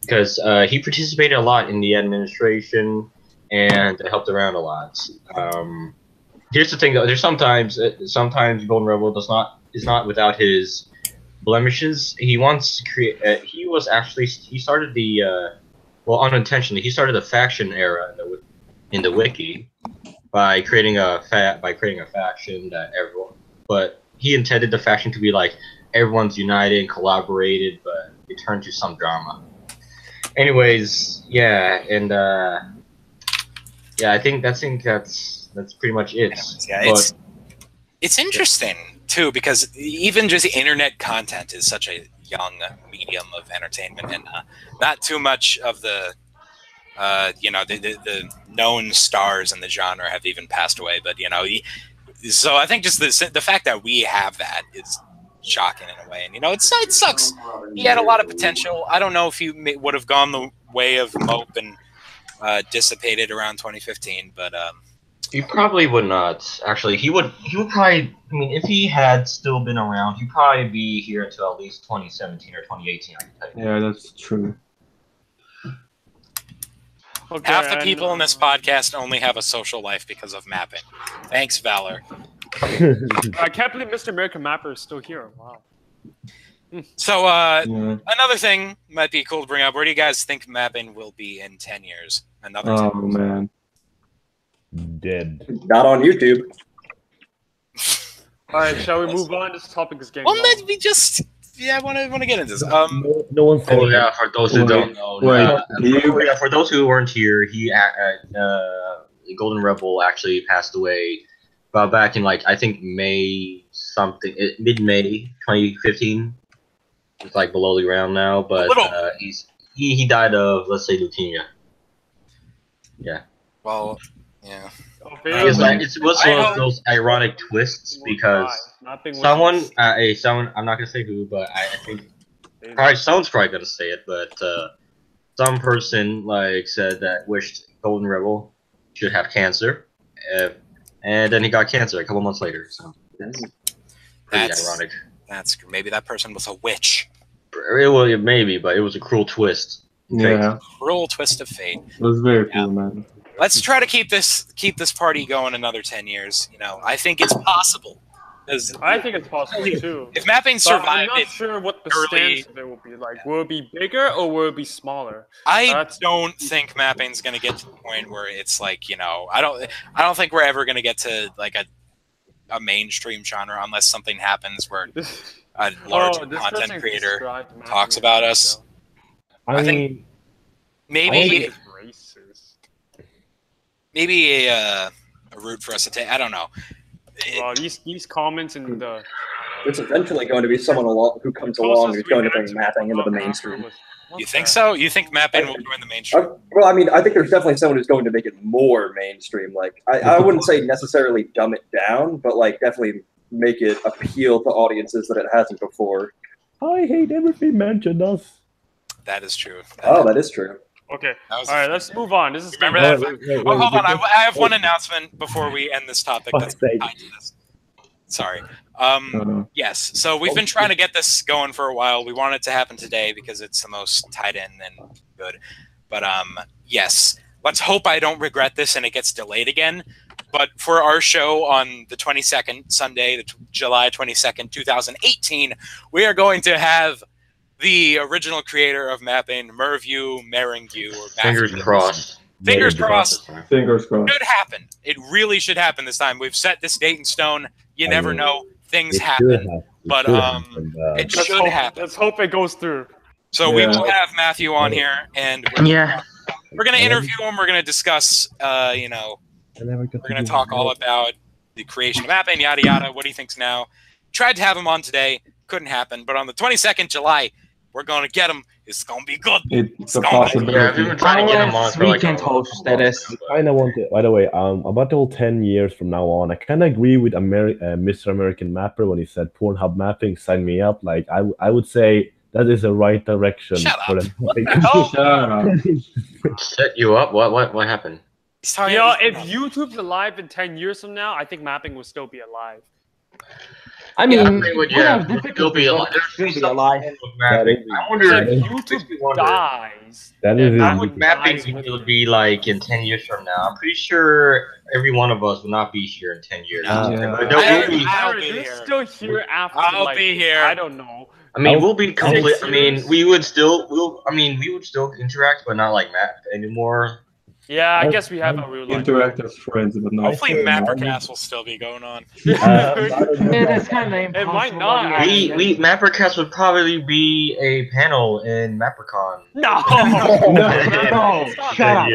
because he participated a lot in the administration and helped around a lot. Here's the thing, though. There's sometimes Golden Rebel is not without his blemishes. He wants to create. He started the unintentionally, he started the faction era in the wiki by creating a faction that everyone. But he intended the faction to be like everyone's united and collaborated, but it turned to some drama. Anyways, yeah, and yeah, I think that's pretty much it. Yeah, it's interesting too because even just the internet content is such a young medium of entertainment, and not too much of the the known stars in the genre have even passed away. But so I think just the fact that we have that is shocking in a way, and it sucks. He had a lot of potential. I don't know if he would have gone the way of Mope and dissipated around 2015, but he probably would not. Actually, he would probably. I mean, if he had still been around, he'd probably be here until at least 2017 or 2018. I can tell you. Yeah, that's true. Okay, half the people in this podcast only have a social life because of mapping. Thanks, Valor. I can't believe Mr. American Mapper is still here. Wow. So another thing might be cool to bring up. Where do you guys think mapping will be in 10 years? Another 10 years. Man. Dead. Not on YouTube. All right, shall we move on? This topic is getting. Well, long. let me just. Yeah, I want to get into this. No one said Oh yeah, for those who don't know. For those who weren't here, Golden Rebel actually passed away back in like I think May something, mid-May 2015. It's like below the ground now, but he died of, let's say, leukemia. Yeah. Well, yeah. It's one of those ironic twists because someone, I'm not gonna say who, but I think someone's probably gonna say it, but some person said that wished Golden Rebel should have cancer, and then he got cancer a couple months later. So that's ironic. Maybe that person was a witch. Maybe, but it was a cruel twist. Yeah, cruel twist of fate. It was very cool, man. Let's try to keep this party going another 10 years. I think it's possible. I think it's possible too. If mapping survived, I'm not sure what the stance of it will be like. Will it be bigger or will it be smaller? I don't think mapping's going to get to the point where it's like I don't think we're ever going to get to like a mainstream genre unless something happens where a large content creator talks about us. I think maybe a route for us to take. I don't know. Well, these comments in the There's eventually going to be someone who comes along who's going to bring mapping into the mainstream. You think so? You think mapping will join the mainstream? Well, I mean, I think there's definitely someone who's going to make it more mainstream. Like, I wouldn't say necessarily dumb it down, but like definitely make it appeal to audiences that it hasn't before. I hate everything mentioned us. That is true. That is true. Okay. All right, let's move on. This is remember that. Oh, hold on. I have one announcement before we end this topic. That's tied to this. Sorry. Yes. So we've been trying to get this going for a while. We want it to happen today because it's the most tied in and good. But yes. Let's hope I don't regret this and it gets delayed again. But for our show on the 22nd, Sunday, July 22nd, 2018, we are going to have the original creator of mapping, Merview, Meringue, or Fingers crossed. Fingers crossed. Fingers crossed. Should happen. It really should happen this time. We've set this date in stone. You never know. Things happen. But it should happen. Let's hope it goes through. So we will have Matthew on here, and we're going to interview him. We're going to discuss, we're going to talk all about the creation of mapping, yada, yada, what he thinks now. Tried to have him on today. Couldn't happen. But on the 22nd July, we're going to get him. It's going to be good. It's a possibility. Yeah, we've been trying to get him on for like weekend host, that is. I kind of want it. By the way, about the whole 10 years from now on, I kind of agree with Mr. American Mapper when he said Pornhub mapping, sign me up. Like, I would say that is the right direction. Shut for up. them. What the hell? Set you up? What happened? You know, if YouTube's alive in 10 years from now, I think mapping will still be alive. I mean, still be alive. I wonder if YouTube dies. How would mapping would be like in 10 years from now? I'm pretty sure every one of us will not be here in 10 years. I'll be here. Still here after. I'll be here. I don't know. I mean, we'll be complete. I mean, we would still interact, but not like Matt anymore. Yeah, I guess we have a real life. Interact as friends, but not. Hopefully, MapperCast will still be going on. That's kind of impossible. It might not. We MapperCast would probably be a panel in MapperCon. No, shut up.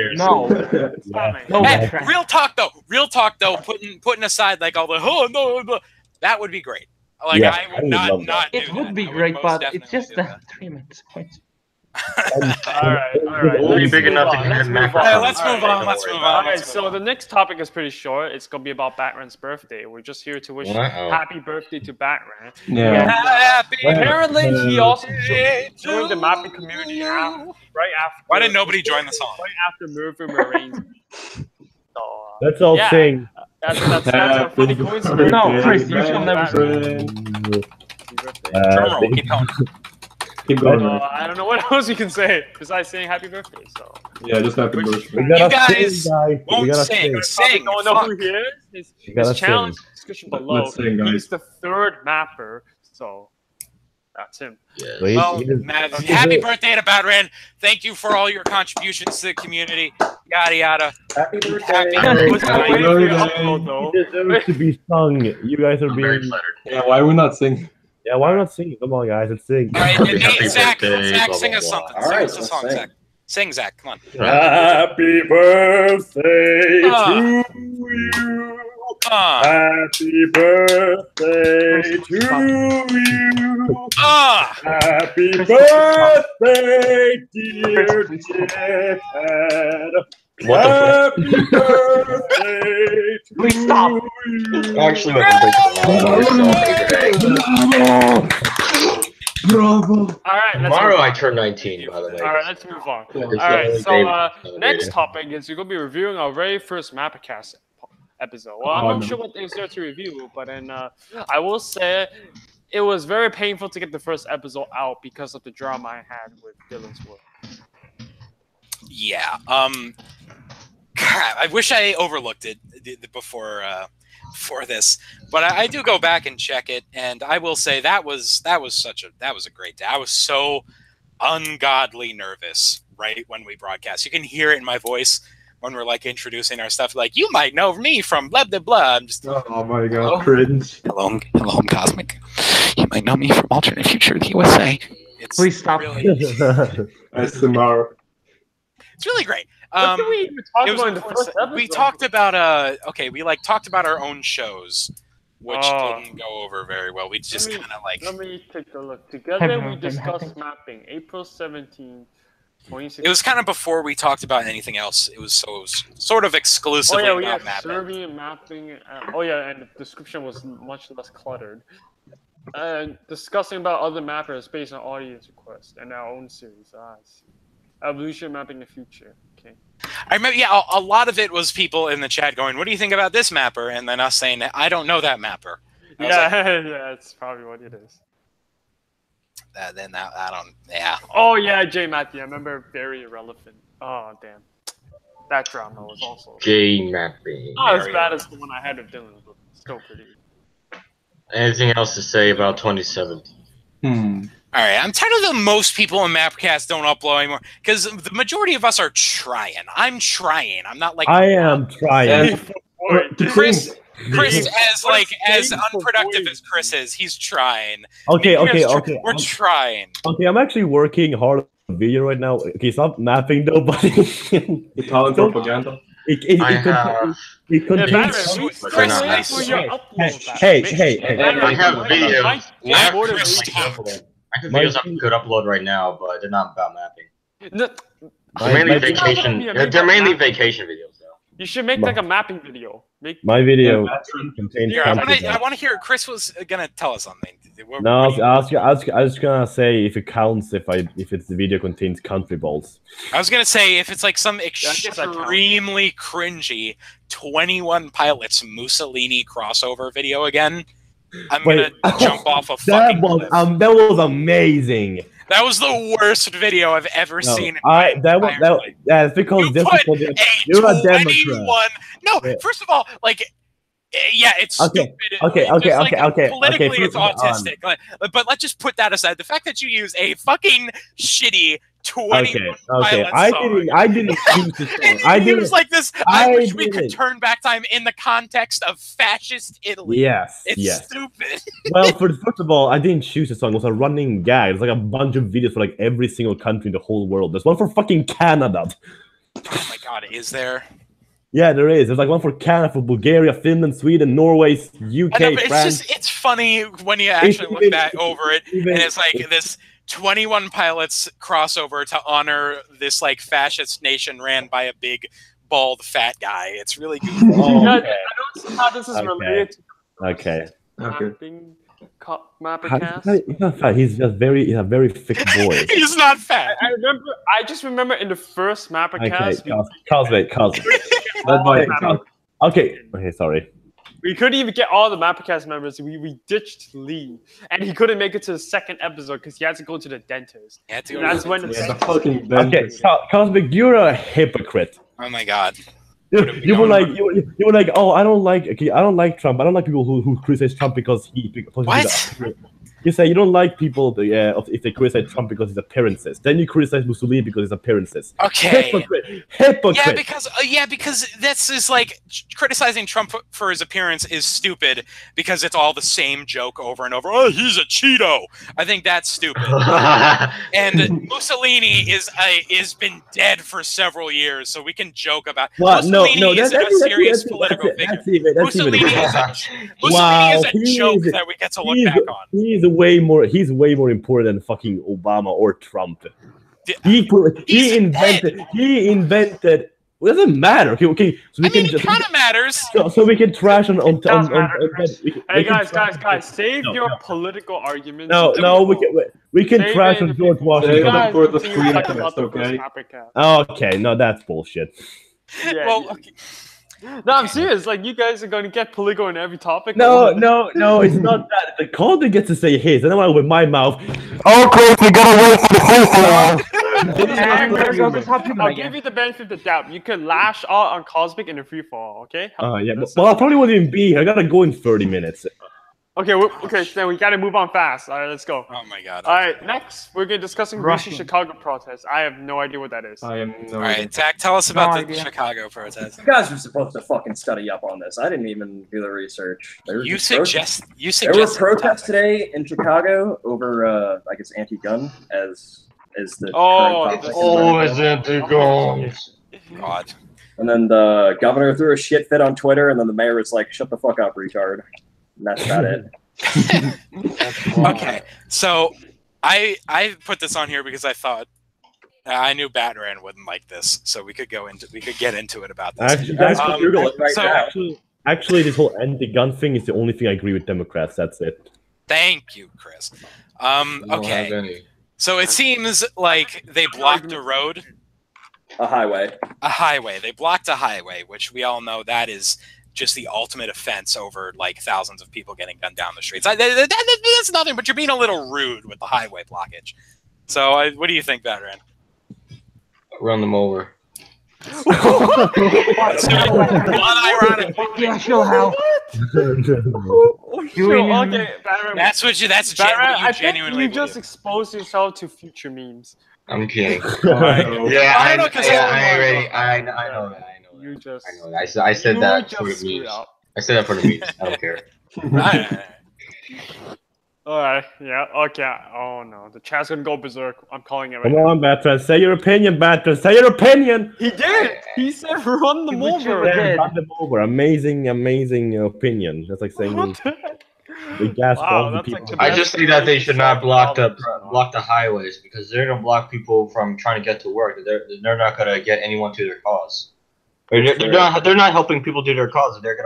No. Hey, real talk though. Putting aside like all the that would be great. Like I would not. It would be great, but it's just 3 minutes. All right. We'll be big enough to get MapperCon. Let's move on. All right, so the next topic is pretty short. It's gonna be about Batran's birthday. We're just here to wish happy birthday to Batran. Yeah. Happy Apparently, he also joined the mapping community right after. Why didn't nobody join the song? Right after Mervyn Marines. Let's all sing. That's a funny coincidence. No, Chris, you shall never Keep going. Keep going. I don't know what else you can say besides saying happy birthday. So yeah, just happy birthday. You guys won't sing. Sing. Don't know who he is. His channel is in the description below. He's the 3rd mapper, so that's him. Yes. Well, happy birthday to Batran. Thank you for all your contributions to the community. Yada yada. Happy birthday. He deserves to be sung. You guys are being. Yeah, why are we not singing? Yeah, why not sing? Come on, guys, let's sing. All right, Zach, sing us blah, something. Sing us a song, Zach. Sing, Zach. Come on. Happy birthday to you. Happy birthday to you. Happy birthday, dear Dickhead. Happy birthday to Please stop. you. Actually, Bravo. All right, tomorrow I turn 19, by the way. All right, let's move on. All right, so next topic is we're going to be reviewing our very first MapperCast episode. Well, I'm not sure what there's there to review, but then I will say it was very painful to get the first episode out because of the drama I had with Dylan's work. Yeah. I wish I overlooked it before this, but I do go back and check it, and I will say that was a great day. I was so ungodly nervous right when we broadcast. You can hear it in my voice when we're like introducing our stuff. Like, you might know me from blah blah blah. I'm just, oh my god, cringe. Hello, Cosmic. You might know me from Alternate Future, the USA. Please stop. Really, SMR. it's really great. What did we even talk about in the first episode? We talked about we talked about our own shows which didn't go over very well. We just kind of like. Let me take a look. Together we discussed mapping. April 17th. 2016. It was kind of before we talked about anything else. It was sort of exclusively about mapping. Serving mapping. And the description was much less cluttered. Discussing about other mappers based on audience requests and our own series. Evolution mapping the future. Okay. I remember, a lot of it was people in the chat going, "What do you think about this mapper?" And then us saying, "I don't know that mapper." Yeah, that's probably what it is. I don't. Yeah. Oh yeah, J Matthew. I remember very irrelevant. Oh damn, that drama was also J Mapping. Not as bad as the one I had with Dylan, but still pretty. Anything else to say about 2017? All right, I'm tired of the most people in MapperCast don't upload anymore because the majority of us are trying. I'm trying. I'm not like I am trying. Chris, as unproductive as Chris is, he's trying. Okay. We're trying. Okay, I'm actually working hard on video right now. Okay, it's not mapping though, but Italian propaganda. Hey, I have videos I could upload right now, but they're not about mapping. They're mainly vacation videos, though. You should make like a mapping video. My video contains. I want to hear. Chris was gonna tell us something. No, I was gonna say if it counts if the video contains country balls. I was gonna say if it's like some extremely cringy 21 Pilots Mussolini crossover video again, I'm gonna jump off a fucking cliff. That was amazing. That was the worst video I've ever seen. That's because you're a Democrat. No, first of all, like. Yeah, it's stupid. Okay. Politically, it's autistic. But let's just put that aside. The fact that you use a fucking shitty 21 I didn't choose this song. I use like this. I wish we could turn back time in the context of fascist Italy. Yes, it's stupid. Well, first of all, I didn't choose the song. It was a running gag. It's like a bunch of videos for like every single country in the whole world. There's one for fucking Canada. Oh my god, is there? Yeah, there is. There's like one for Canada, for Bulgaria, Finland, Sweden, Norway, UK, know, France. It's funny when you actually look back over it, and it's like this 21 Pilots crossover to honor this like fascist nation ran by a big, bald, fat guy. It's really good. I don't see how this is related to MapperCast. He's not fat. He's a very thick boy. He's not fat. I just remember in the first MapperCast. Okay, sorry. We couldn't even get all the MapperCast members. We ditched Lee, and he couldn't make it to the second episode because he had to go to the dentist. Okay, Cosmic, you're a hypocrite. Oh my god. You were like, oh, I don't like Trump. I don't like people who criticize Trump because you say you don't like people if they criticize Trump because his appearances. Then you criticize Mussolini because his appearances. Okay. Hypocrite. Because that's just like criticizing Trump for his appearance is stupid because it's all the same joke over and over. Oh, he's a Cheeto. I think that's stupid. And Mussolini is been dead for several years, so we can joke about. Mussolini is a serious political figure. Mussolini is a joke that we get to look back on. He's way more important than fucking Obama or Trump. He invented. It doesn't matter. Okay. So we it kind of matters. So we can trash on. Hey guys, save your political arguments. No, we can trash on George Washington. For the screencast, okay? Okay, no, that's bullshit. Yeah, okay. No, I'm serious. Like, you guys are going to get political in every topic. No, it's not that. The Calder gets to say his, and then I with my mouth. Okay, we gotta wait for the free fall. I'll give you the benefit of the doubt. You could lash out on Cosmic in a free fall, okay? Yeah, well, I probably won't even be here. I gotta go in 30 minutes. Okay, then we gotta move on fast. All right, let's go. Oh my god. All right, next we're gonna discussing recent Chicago protests. I have no idea what that is. I am no All right, Zach, tell us about the Chicago protests. You guys were supposed to fucking study up on this. I didn't even do the research. There were protests today in Chicago over, I guess, anti-gun as the current topic. Always anti-gun. God. And then the governor threw a shit fit on Twitter, and then the mayor was like, "Shut the fuck up, retard." And that's about it. Okay, so I put this on here because I thought I knew Batran wouldn't like this, so we could get into it about this. Actually, this whole anti-gun thing is the only thing I agree with Democrats. That's it. Thank you, Chris. Okay, so it seems like they blocked a road. A highway. A highway. They blocked a highway, which we all know that is just the ultimate offense over like thousands of people getting gunned down the streets. That's nothing, but you're being a little rude with the highway blockage. So what do you think, Batran? Run them over. Yeah, sure, how? That's what you genuinely you just exposed yourself to future memes. I'm kidding. I know that. I said that for the memes. I said that for the memes. I don't care. Alright, yeah, okay. Oh no, the chat's gonna go berserk. I'm calling it right now. Come on, Batran, say your opinion, Batran, say your opinion! He did! He said run them over! Run them over. Amazing opinion. That's like saying the gas bomb people. I just think that they should not block the highways because they're gonna block people from trying to get to work. They're not gonna get anyone to their cause. They're not helping people do their cause. They're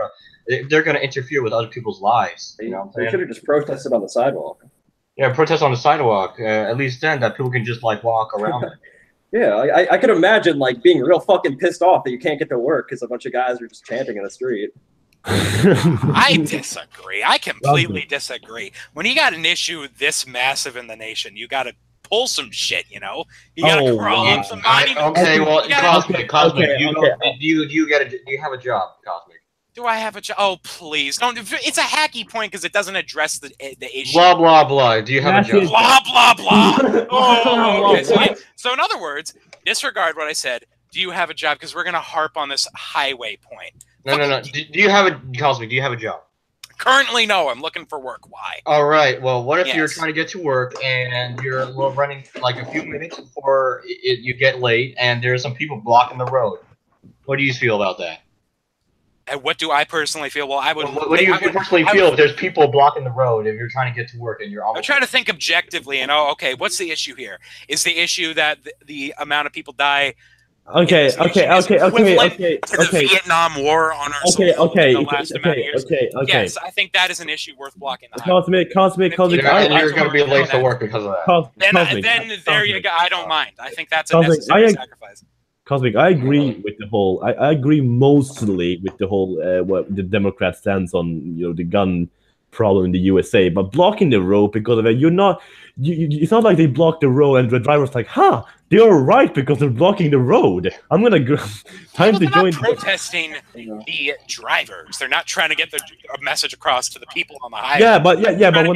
gonna interfere with other people's lives. You know, they should have just protested on the sidewalk. Yeah, protest on the sidewalk. At least then, that people can just like walk around it. Yeah, I could imagine like being real fucking pissed off that you can't get to work because a bunch of guys are just chanting in the street. I disagree. I completely disagree. When you got an issue this massive in the nation, you got to pull some shit. You know, you got to crawl up some money. Okay, well, Cosmic, do you have a job, Cosmic? Do I have a job? Oh, please don't. It's a hacky point because it doesn't address the issue. Blah blah blah. Do you have a job? Blah blah blah. Oh, okay. So in other words, disregard what I said. Do you have a job? Because we're gonna harp on this highway point. No. Do you have a Cosmic? Do you have a job? Currently, no. I'm looking for work. Why? All right. Well, what if you're trying to get to work and you're running like a few minutes before you get late, and there's some people blocking the road? What do you feel about that? And what do I personally feel? Well, I would. What do you personally feel if there's people blocking the road if you're trying to get to work and you're almost? I'm trying to think objectively and okay, what's the issue here? Is the issue that the amount of people die? Okay. To the Vietnam War on our Yes, I think that is an issue worth blocking. Cosmic. And you're going to be late for work because of that. Then there you go. I don't mind. I think that's a necessary sacrifice. Cosmic, I agree with the whole. I agree mostly with the whole what the Democrat stance on the gun problem in the USA, but blocking the road because of it, you're not. It's not like they block the road and the driver's like, they're right because they're blocking the road. I'm gonna go. Time to join. Protesting the drivers. They're not trying to get a message across to the people on the highway. Yeah, but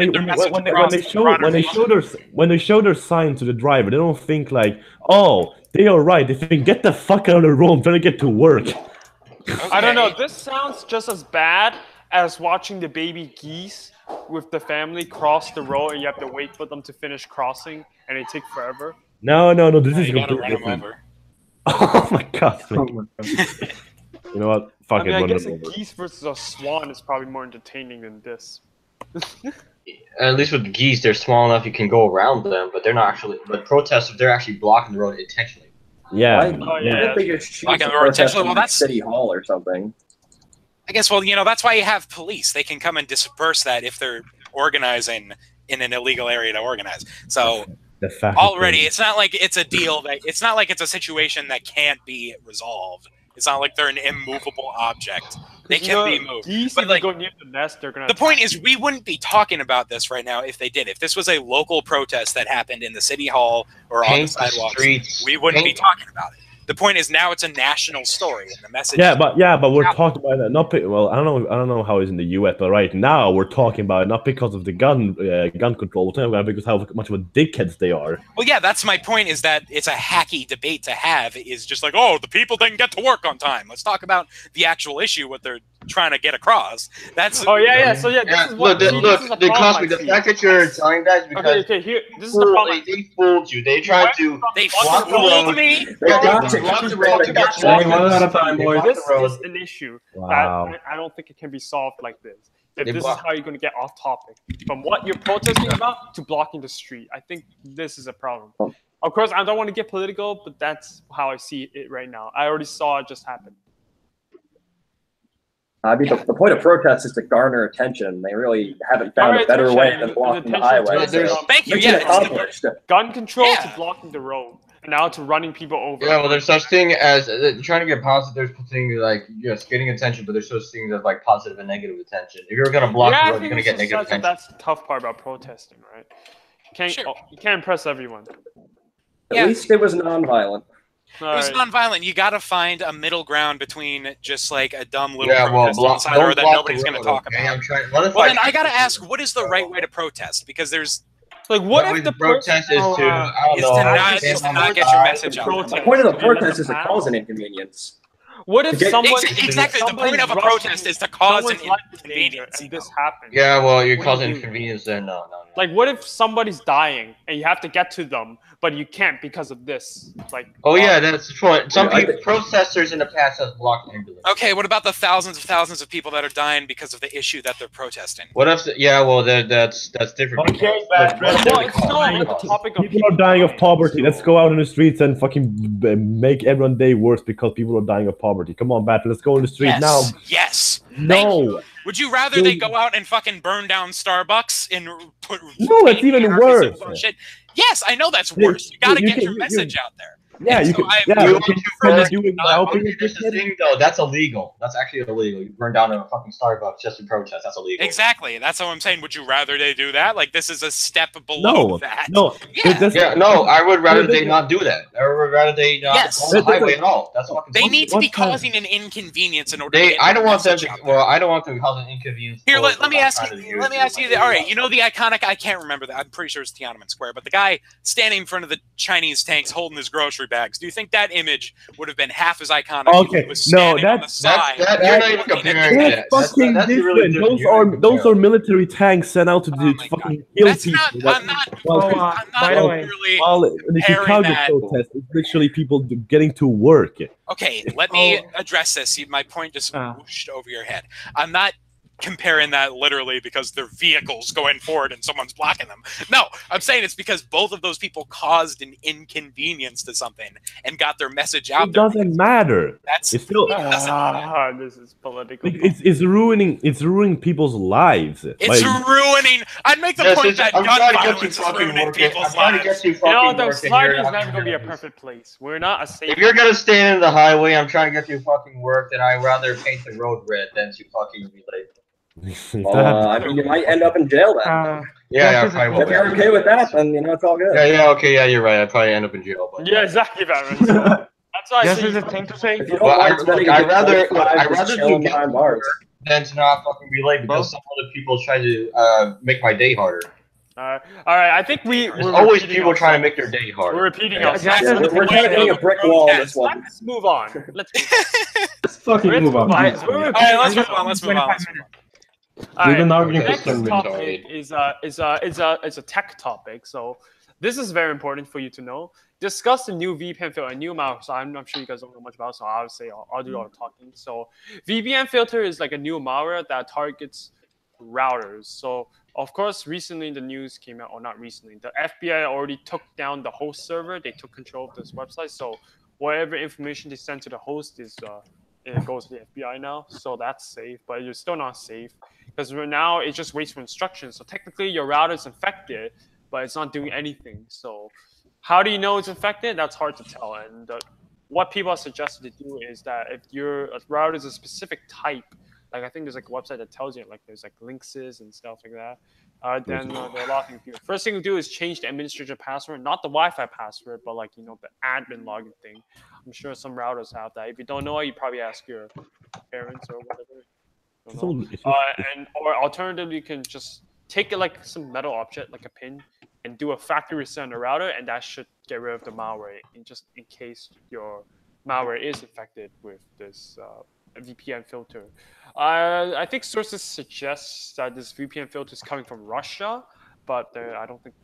when they show their sign to the driver, they don't think like, oh, they are right. They think, get the fuck out of the road. I'm trying to get to work. Okay. I don't know. This sounds just as bad as watching the baby geese with the family cross the road and you have to wait for them to finish crossing and it takes forever. No. This is completely different. Oh my god. You know what? Fuck it. I guess a geese versus a swan is probably more entertaining than this. At least with the geese, they're small enough you can go around them, but they're not actually. But protesters, they're actually blocking the road intentionally. Yeah. I think they just shoot that's City Hall or something. I guess, well, that's why you have police. They can come and disperse that if they're organizing in an illegal area to organize. So already, it's not like it's a deal it's not like it's a situation that can't be resolved. It's not like they're an immovable object. They can be moved. But like, go near the nest, they're gonna. The point is, we wouldn't be talking about this right now if they did. If this was a local protest that happened in the city hall or on the sidewalks, we wouldn't be talking about it. The point is now it's a national story, and the message. Yeah, but we're talking about it not. Well, I don't know how it's in the U.S., but right now we're talking about it not because of the gun control, we're talking about it because how much of a dickheads they are. Well, yeah, that's my point. Is that it's a hacky debate to have. Is just like, oh, the people didn't get to work on time. Let's talk about the actual issue, what they're trying to get across. That's. Oh yeah. So yeah, this is what. The fact that you're telling that is because here, this is the problem. They fooled you. They tried to. They fooled me. Block the road to get to This is an issue that I don't think it can be solved like this. if this is how you're going to get off topic from what you're protesting about to blocking the street. I think this is a problem. Of course, I don't want to get political, but that's how I see it right now. I already saw it just happen. I mean, the point of protest is to garner attention. They really haven't found a better way than blocking the highway. Thank you. Yeah, gun control to blocking the road. Now to running people over. Yeah, well, there's such thing as trying to get positive. There's thing like getting attention, but there's such things as like positive and negative attention. If you're gonna block the road, you're gonna get negative attention. That's the tough part about protesting, right? You can't impress everyone. At least it was nonviolent. It was nonviolent. You got to find a middle ground between just like a dumb little protest on the side or that nobody's going to talk about. Well, then I got to ask, what is the right way to protest? Because there's like, what if the protest is to not get your message out? The point of the protest is to cause an inconvenience. What if someone exactly the point of a protest is to cause an inconvenience? And this happens. Yeah, well, you're causing inconvenience then. No. Like, what if somebody's dying and you have to get to them, but you can't because of this? Like, yeah, that's true. Some protesters in the past have blocked ambulances. Okay, what about the thousands of people that are dying because of the issue that they're protesting? What if? That's different. Okay, people are dying of poverty. Let's go out in the streets and fucking make everyone's day worse because people are dying of poverty. Come on, Bat, let's go in the street now. Yes. No. Would you rather they go out and fucking burn down Starbucks and put? No, it's even worse. Yes, I know that's worse. You gotta get your message out there. Yeah, you can. Here's the thing, though. That's illegal. That's actually illegal. You burn down a fucking Starbucks just in protest. That's illegal. Exactly. That's what I'm saying. Would you rather they do that? Like, this is a step below that. No. No. I would rather they not do that. I would rather they not on the highway at all. That's fucking. They need to be causing an inconvenience in order. I don't want them to. Well, I don't want them to cause an inconvenience. Here, let me ask you. Let me ask you. All right, you know the iconic. I can't remember that. I'm pretty sure it's Tiananmen Square, but the guy standing in front of the Chinese tanks holding his grocery bags. Do you think that image would have been half as iconic? Okay, if it was standing on the side? You're not even comparing that. Fucking different. Those are military tanks sent out to fucking kill people. I'm not really while the Chicago protest is literally people getting to work. Okay, let me address this. My point just whooshed over your head. I'm not comparing that literally because they're vehicles going forward and someone's blocking them. No, I'm saying it's because both of those people caused an inconvenience to something and got their message out. It doesn't matter. It's still this is political. It's ruining people's lives. It's ruining. I'd make the point that gun violence is ruining people's lives. The society is never going to be a perfect place. We're not a safe. If you're gonna stand in the highway, I'm trying to get you fucking work, then I'd rather paint the road red than to fucking be late. I mean, you might end up in jail then. If you're okay with that, then it's all good. Okay, you're right. I'd probably end up in jail. But, yeah, exactly, Baron. That's why this is a thing to say. I'd rather do behind bars than to not fucking be late because some other people try to make my day harder. All right. I think there's always people trying to make their day harder. We're repeating ourselves. We're hitting a brick wall on this one. Let's move on. Let's fucking move on. All right, let's move on. We've been arguing for 10 minutes. Topic is a tech topic, so this is very important for you to know. Discuss the new VPN filter, a new malware. So I'm sure you guys don't know much about it, so I'll do all the talking. So VPN filter is like a new malware that targets routers. So of course, recently the news came out, or not recently, the FBI already took down the host server. They took control of this website. So whatever information they send to the host it goes to the FBI now. So that's safe, but you're still not safe because right now it just waits for instructions. So technically your router is infected, but it's not doing anything. So how do you know it's infected? That's hard to tell. And what people are suggested to do is that if your router is a specific type, like I think there's like a website that tells you, like there's like links and stuff like that. Then they're locking people. First thing to do is change the administrator password, not the Wi-Fi password, but like the admin login thing. I'm sure some routers have that. If you don't know it, you probably ask your parents or whatever. Or alternatively, you can just take it like some metal object, like a pin, and do a factory reset on the router, and that should get rid of the malware. Just in case your malware is infected with this VPN filter. I think sources suggest that this VPN filter is coming from Russia, but I don't think.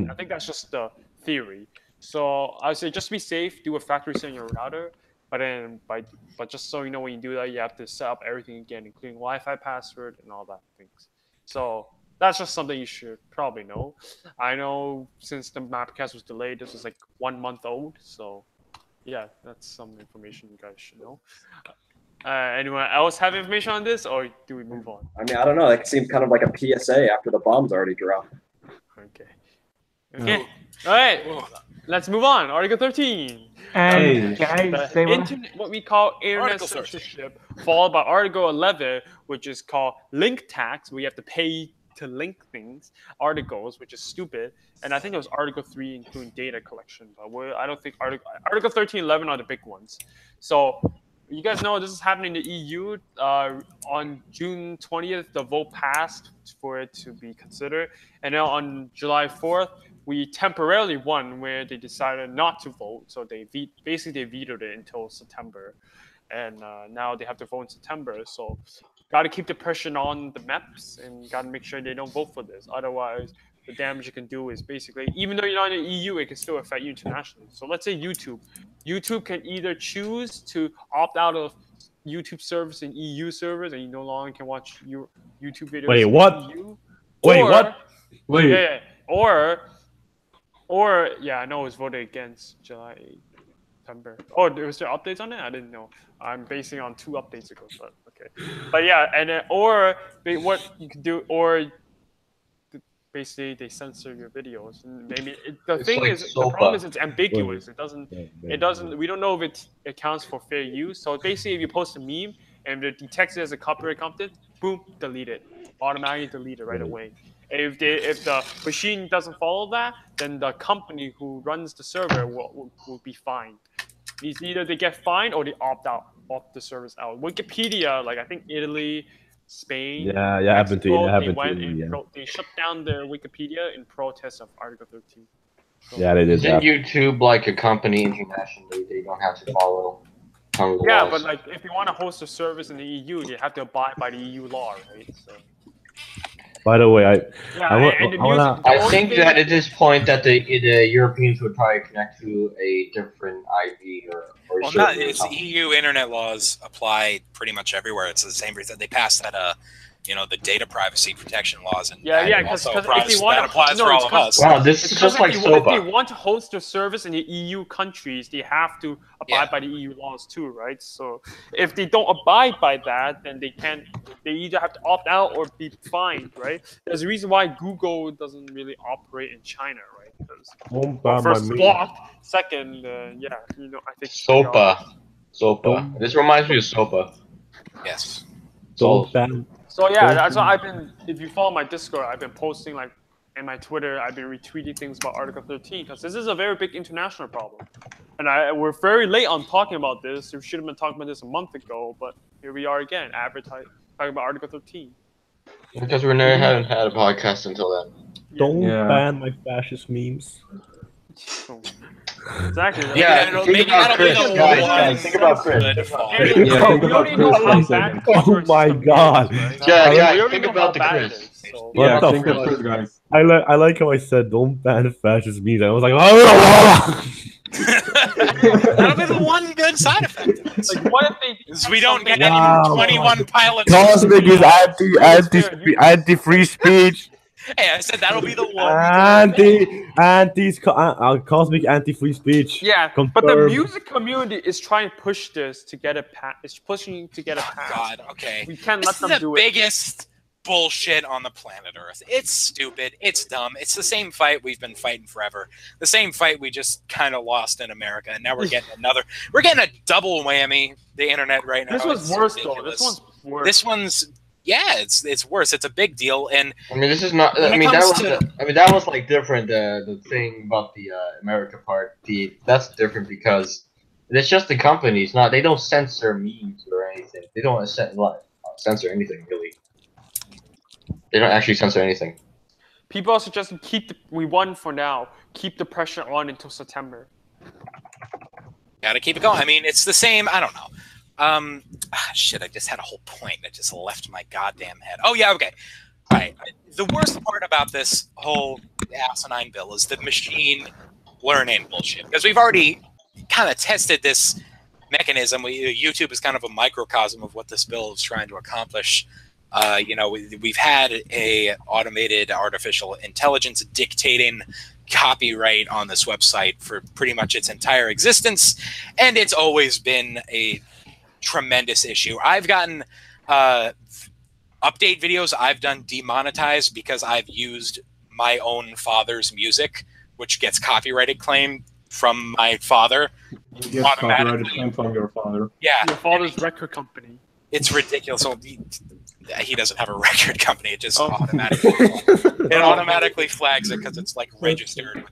I think that's just the theory. So I would say just be safe. Do a factory reset on your router, But just so you know, when you do that, you have to set up everything again, including Wi-Fi password and all that things. So that's just something you should probably know. I know since the MapperCast was delayed, this was like 1 month old. So yeah, that's some information you guys should know. Anyone else have information on this, or do we move on? I mean, I don't know. It seemed kind of like a PSA after the bombs already dropped. Okay. Okay. All right. Let's move on. Article 13. And guys, say what we call internet censorship, followed by Article 11, which is called link tax, where you have to pay to link things, articles, which is stupid. And I think it was Article 3, including data collection. But I don't think Article 13, 11 are the big ones. So you guys know this is happening in the EU. On June 20th, the vote passed for it to be considered. And now on July 4th, we temporarily won, where they decided not to vote. So they vetoed it until September. And now they have to vote in September. So got to keep the pressure on the MEPs and got to make sure they don't vote for this. Otherwise, the damage you can do is basically, even though you're not in the EU, it can still affect you internationally. So let's say YouTube. YouTube can either choose to opt out of YouTube service and EU servers, and you no longer can watch your YouTube videos. Wait, what? EU, Wait, what? Wait. Yeah, or yeah, I know it was voted against July 8th. September. Oh, was there updates on it? I didn't know. I'm basing on 2 updates ago, but okay. But yeah, and then, or what you could do, or basically they censor your videos. And maybe the problem is it's ambiguous. It doesn't. We don't know if it accounts for fair use. So basically, if you post a meme and it detects it as a copyright content, boom, delete it. Automatically delete it right away. If the machine doesn't follow that, then the company who runs the server will be fined. It's either they get fined or they opt the service out. Wikipedia, like I think Italy, Spain, Mexico, they shut down their Wikipedia in protest of Article 13. So, yeah, they did. Isn't YouTube like a company internationally? They don't have to follow. Yeah, but like if you want to host a service in the EU, you have to abide by the EU law, right? So. By the way, I think that at this point that the Europeans would probably connect to a different IP or it's EU internet laws apply pretty much everywhere. It's the same reason they passed that the data privacy protection laws, and because if you want that applies for all of us. Wow, this is just like SOPA. If you want to host a service in the EU countries, they have to abide by the EU laws too, right? So if they don't abide by that, then they either have to opt out or be fined, right? There's a reason why Google doesn't really operate in China, right? Because first blocked, second, I think SOPA. This reminds me of SOPA. Yes. So yeah, that's why if you follow my Discord, I've been posting and my Twitter, I've been retweeting things about Article 13 because this is a very big international problem. And we're very late on talking about this. We should have been talking about this a month ago, but here we are again, talking about Article 13. Because we haven't had a podcast until then. Don't ban my fascist memes. Exactly. Yeah, think about Chris. Guys, think about Chris. Oh my God. Yeah, think about the Chris. Yeah, think of Chris, guys. I like how I said don't ban fascist memes. I was like, oh. That'll be the one good side effect of this. What if we don't get any 21 pilots? Cosmic is anti-free speech. Hey, I said that'll be the one. Cosmic anti-free speech. Yeah, confirmed. But the music community is trying to push this to get a pass. It's pushing to get a pass. God, okay. We can't let them do it. This is the biggest bullshit on the planet Earth. It's stupid. It's dumb. It's the same fight we've been fighting forever. The same fight we just kind of lost in America, and now we're getting another. We're getting a double whammy. The internet right now. This one's worse though. This one's worse. This one's. Yeah, it's worse. It's a big deal, and I mean, this is not. That was like different. The thing about the America part, that's different because it's just the companies. They don't censor memes or anything. They don't censor anything really. They don't actually censor anything. People are suggesting we won for now. Keep the pressure on until September. Gotta keep it going. I mean, it's the same. I don't know. Shit, I just had a whole point that just left my goddamn head. Oh, yeah, okay. All right. The worst part about this whole asinine bill is the machine learning bullshit. Because we've already kind of tested this mechanism. YouTube is kind of a microcosm of what this bill is trying to accomplish. We've had a automated artificial intelligence dictating copyright on this website for pretty much its entire existence, and it's always been a tremendous issue. I've gotten update videos I've done demonetized because I've used my own father's music, which gets copyrighted claim from my father. You get copyrighted claim from your father. Yeah. Your father's record company. It's ridiculous. So he doesn't have a record company. It just automatically flags it because it's like registered.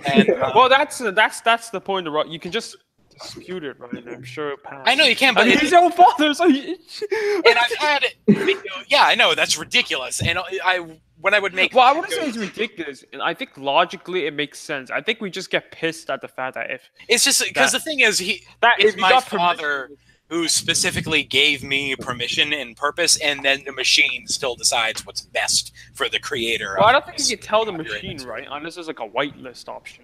And well, that's the point. You can just dispute it, right? I'm sure it passed. I know you can, but his own father's. And I've had yeah, I know that's ridiculous. And when I would make I wouldn't say it's ridiculous, and I think logically it makes sense. I think we just get pissed at the fact that if it's just because the thing is it's my father who specifically gave me permission and purpose, and then the machine still decides what's best for the creator. Well, I don't think you can tell the machine, right? Unless there's like a whitelist option.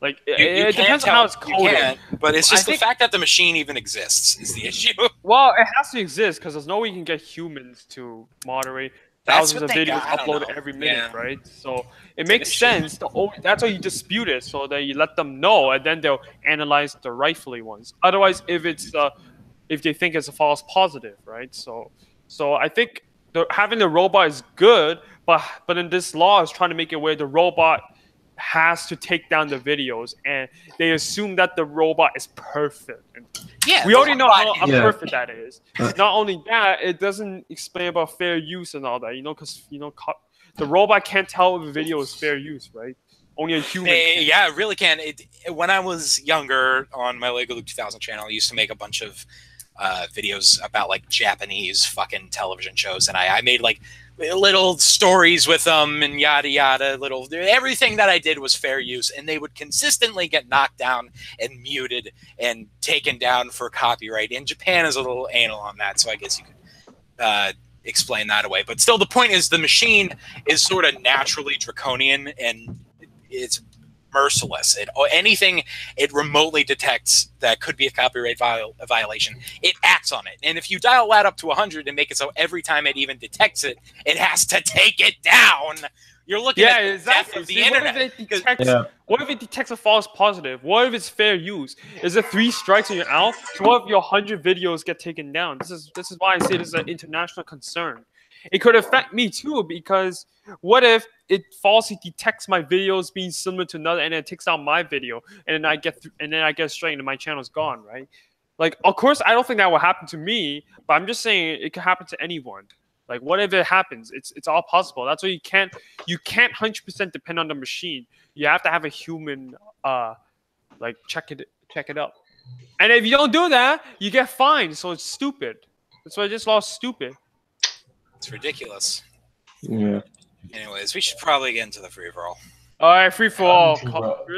Like it depends on how it's coded. But it's just the fact that the machine even exists is the issue. Well, it has to exist because there's no way you can get humans to moderate thousands of videos uploaded every minute, right? So it makes sense. That's why you dispute it, so that you let them know, and then they'll analyze the rightfully ones. Otherwise, if they think it's a false positive, right? So I think having the robot is good, but in this law is trying to make it where the robot has to take down the videos, and they assume that the robot is perfect. And we already know how imperfect that is. Not only that, it doesn't explain about fair use and all that, because the robot can't tell if a video is fair use, right? Only a human can. Yeah, it really can. When I was younger on my Lego Luke 2000 channel, I used to make a bunch of videos about like Japanese fucking television shows, and I made like little stories with them and yada yada. Everything that I did was fair use, and they would consistently get knocked down and muted and taken down for copyright. And Japan is a little anal on that, so I guess you could explain that away. But still, the point is the machine is sort of naturally draconian, and it's merciless. Anything it remotely detects that could be a copyright violation, it acts on it. And if you dial that up to 100 and make it so every time it even detects it, it has to take it down, you're looking at the death of the internet. What if it detects a false positive? What if it's fair use? Is it 3 strikes and you're out? So what if your 100 videos get taken down? This is why I say this is an international concern. It could affect me too, because what if it falsely detects my videos being similar to another, and then it takes out my video, and then I get straight and my channel's gone, right? Like, of course, I don't think that will happen to me, but I'm just saying it could happen to anyone. Like, what if it happens? It's all possible. That's why you can't 100% depend on the machine. You have to have a human check it up. And if you don't do that, you get fined. So it's stupid. That's why this law is stupid. It's ridiculous. Yeah. Anyways, we should probably get into the free-for-all. All right, free-for-all.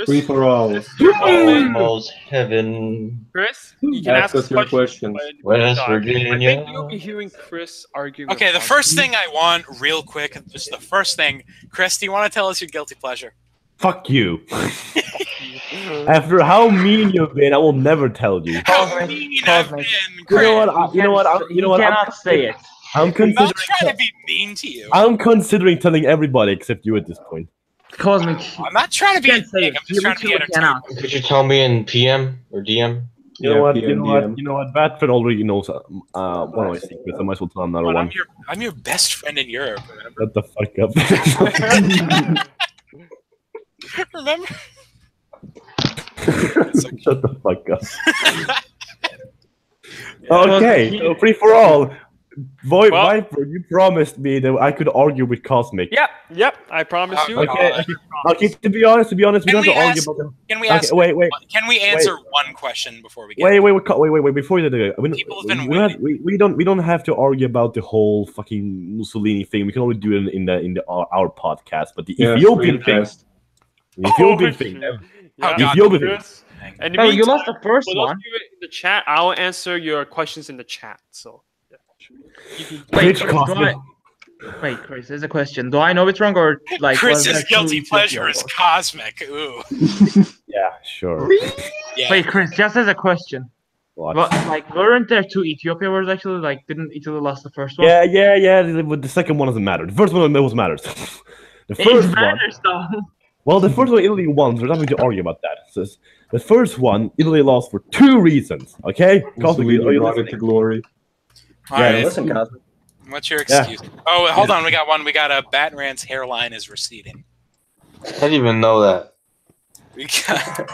Free-for-all. Almost heaven. Chris, you can ask us your questions. West Virginia. I think you'll be hearing Chris arguing. Okay, the first thing I want, real quick, just the first thing. Chris, do you want to tell us your guilty pleasure? Fuck you. After how mean you've been, I will never tell you. How mean I've been, Chris. You know what? You cannot say it. I'm not trying to be mean to you. I'm considering telling everybody except you at this point. Cosmic. I'm not trying to be a dick. I'm just trying to be entertaining. Could you tell me in PM or DM? You know what? Batfred already knows one of my secrets. I might as well tell him another one. I'm your best friend in Europe. Remember? Shut the fuck up. Remember? Shut the fuck up. Okay, so free for all. Viper, you promised me that I could argue with Cosmic. Yep, I promised you. Okay, to be honest, we don't have to argue about them. Can we ask? Wait. Can we answer one question before we get? Wait. Before you do it, people have been we don't have to argue about the whole fucking Mussolini thing. We can only do it in our podcast. But the Ethiopian thing. The Ethiopian thing. And you lost the first one. In the chat, I'll answer your questions in the chat. So. Wait, Chris, there's a question. Do I know it's wrong or like? Chris's guilty pleasure is Cosmic. Ooh. Yeah, sure. Yeah. Wait, Chris, just as a question. What? Well, like, weren't there 2 Ethiopia wars actually? Like, didn't Italy lost the first one? Yeah. The second one doesn't matter. The first one always matters. The first It matters, though. Well, the first one Italy won, so there's nothing to argue about that. So the first one Italy lost for 2 reasons. Okay, Mussolini brought it to glory. All right, listen, Cosmic. What's your excuse? Oh, hold on. We got one. We got a Batman's hairline is receding. I didn't even know that. We got.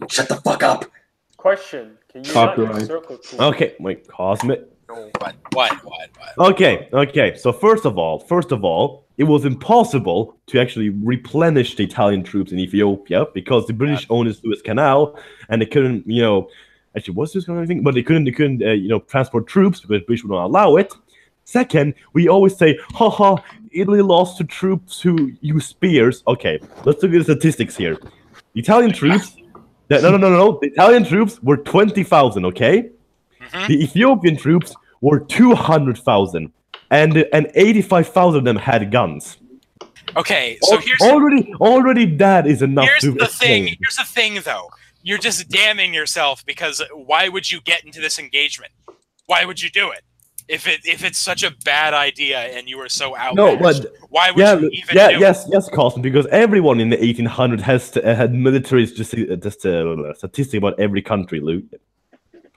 Shut the fuck up. Question: Can you Copyright. not use circle tool? Okay, wait, Cosmic. What? Okay. So first of all, it was impossible to actually replenish the Italian troops in Ethiopia because the British owned the Suez Canal, and they couldn't, actually was Suez Canal anything, but they couldn't, transport troops because the British would not allow it. Second, we always say, haha, Italy lost to troops who use spears. Okay, let's look at the statistics here. The Italian troops, no. The Italian troops were 20,000. Okay. The Ethiopian troops were 200,000, and 85,000 of them had guns. Okay, so here's already that is enough. Here's the thing, though. You're just damning yourself because why would you get into this engagement? Why would you do it? If it's such a bad idea and you were so outraged, why would you even do it? Yes, Carlson, because everyone in the 1800s had military statistics about every country, Luke.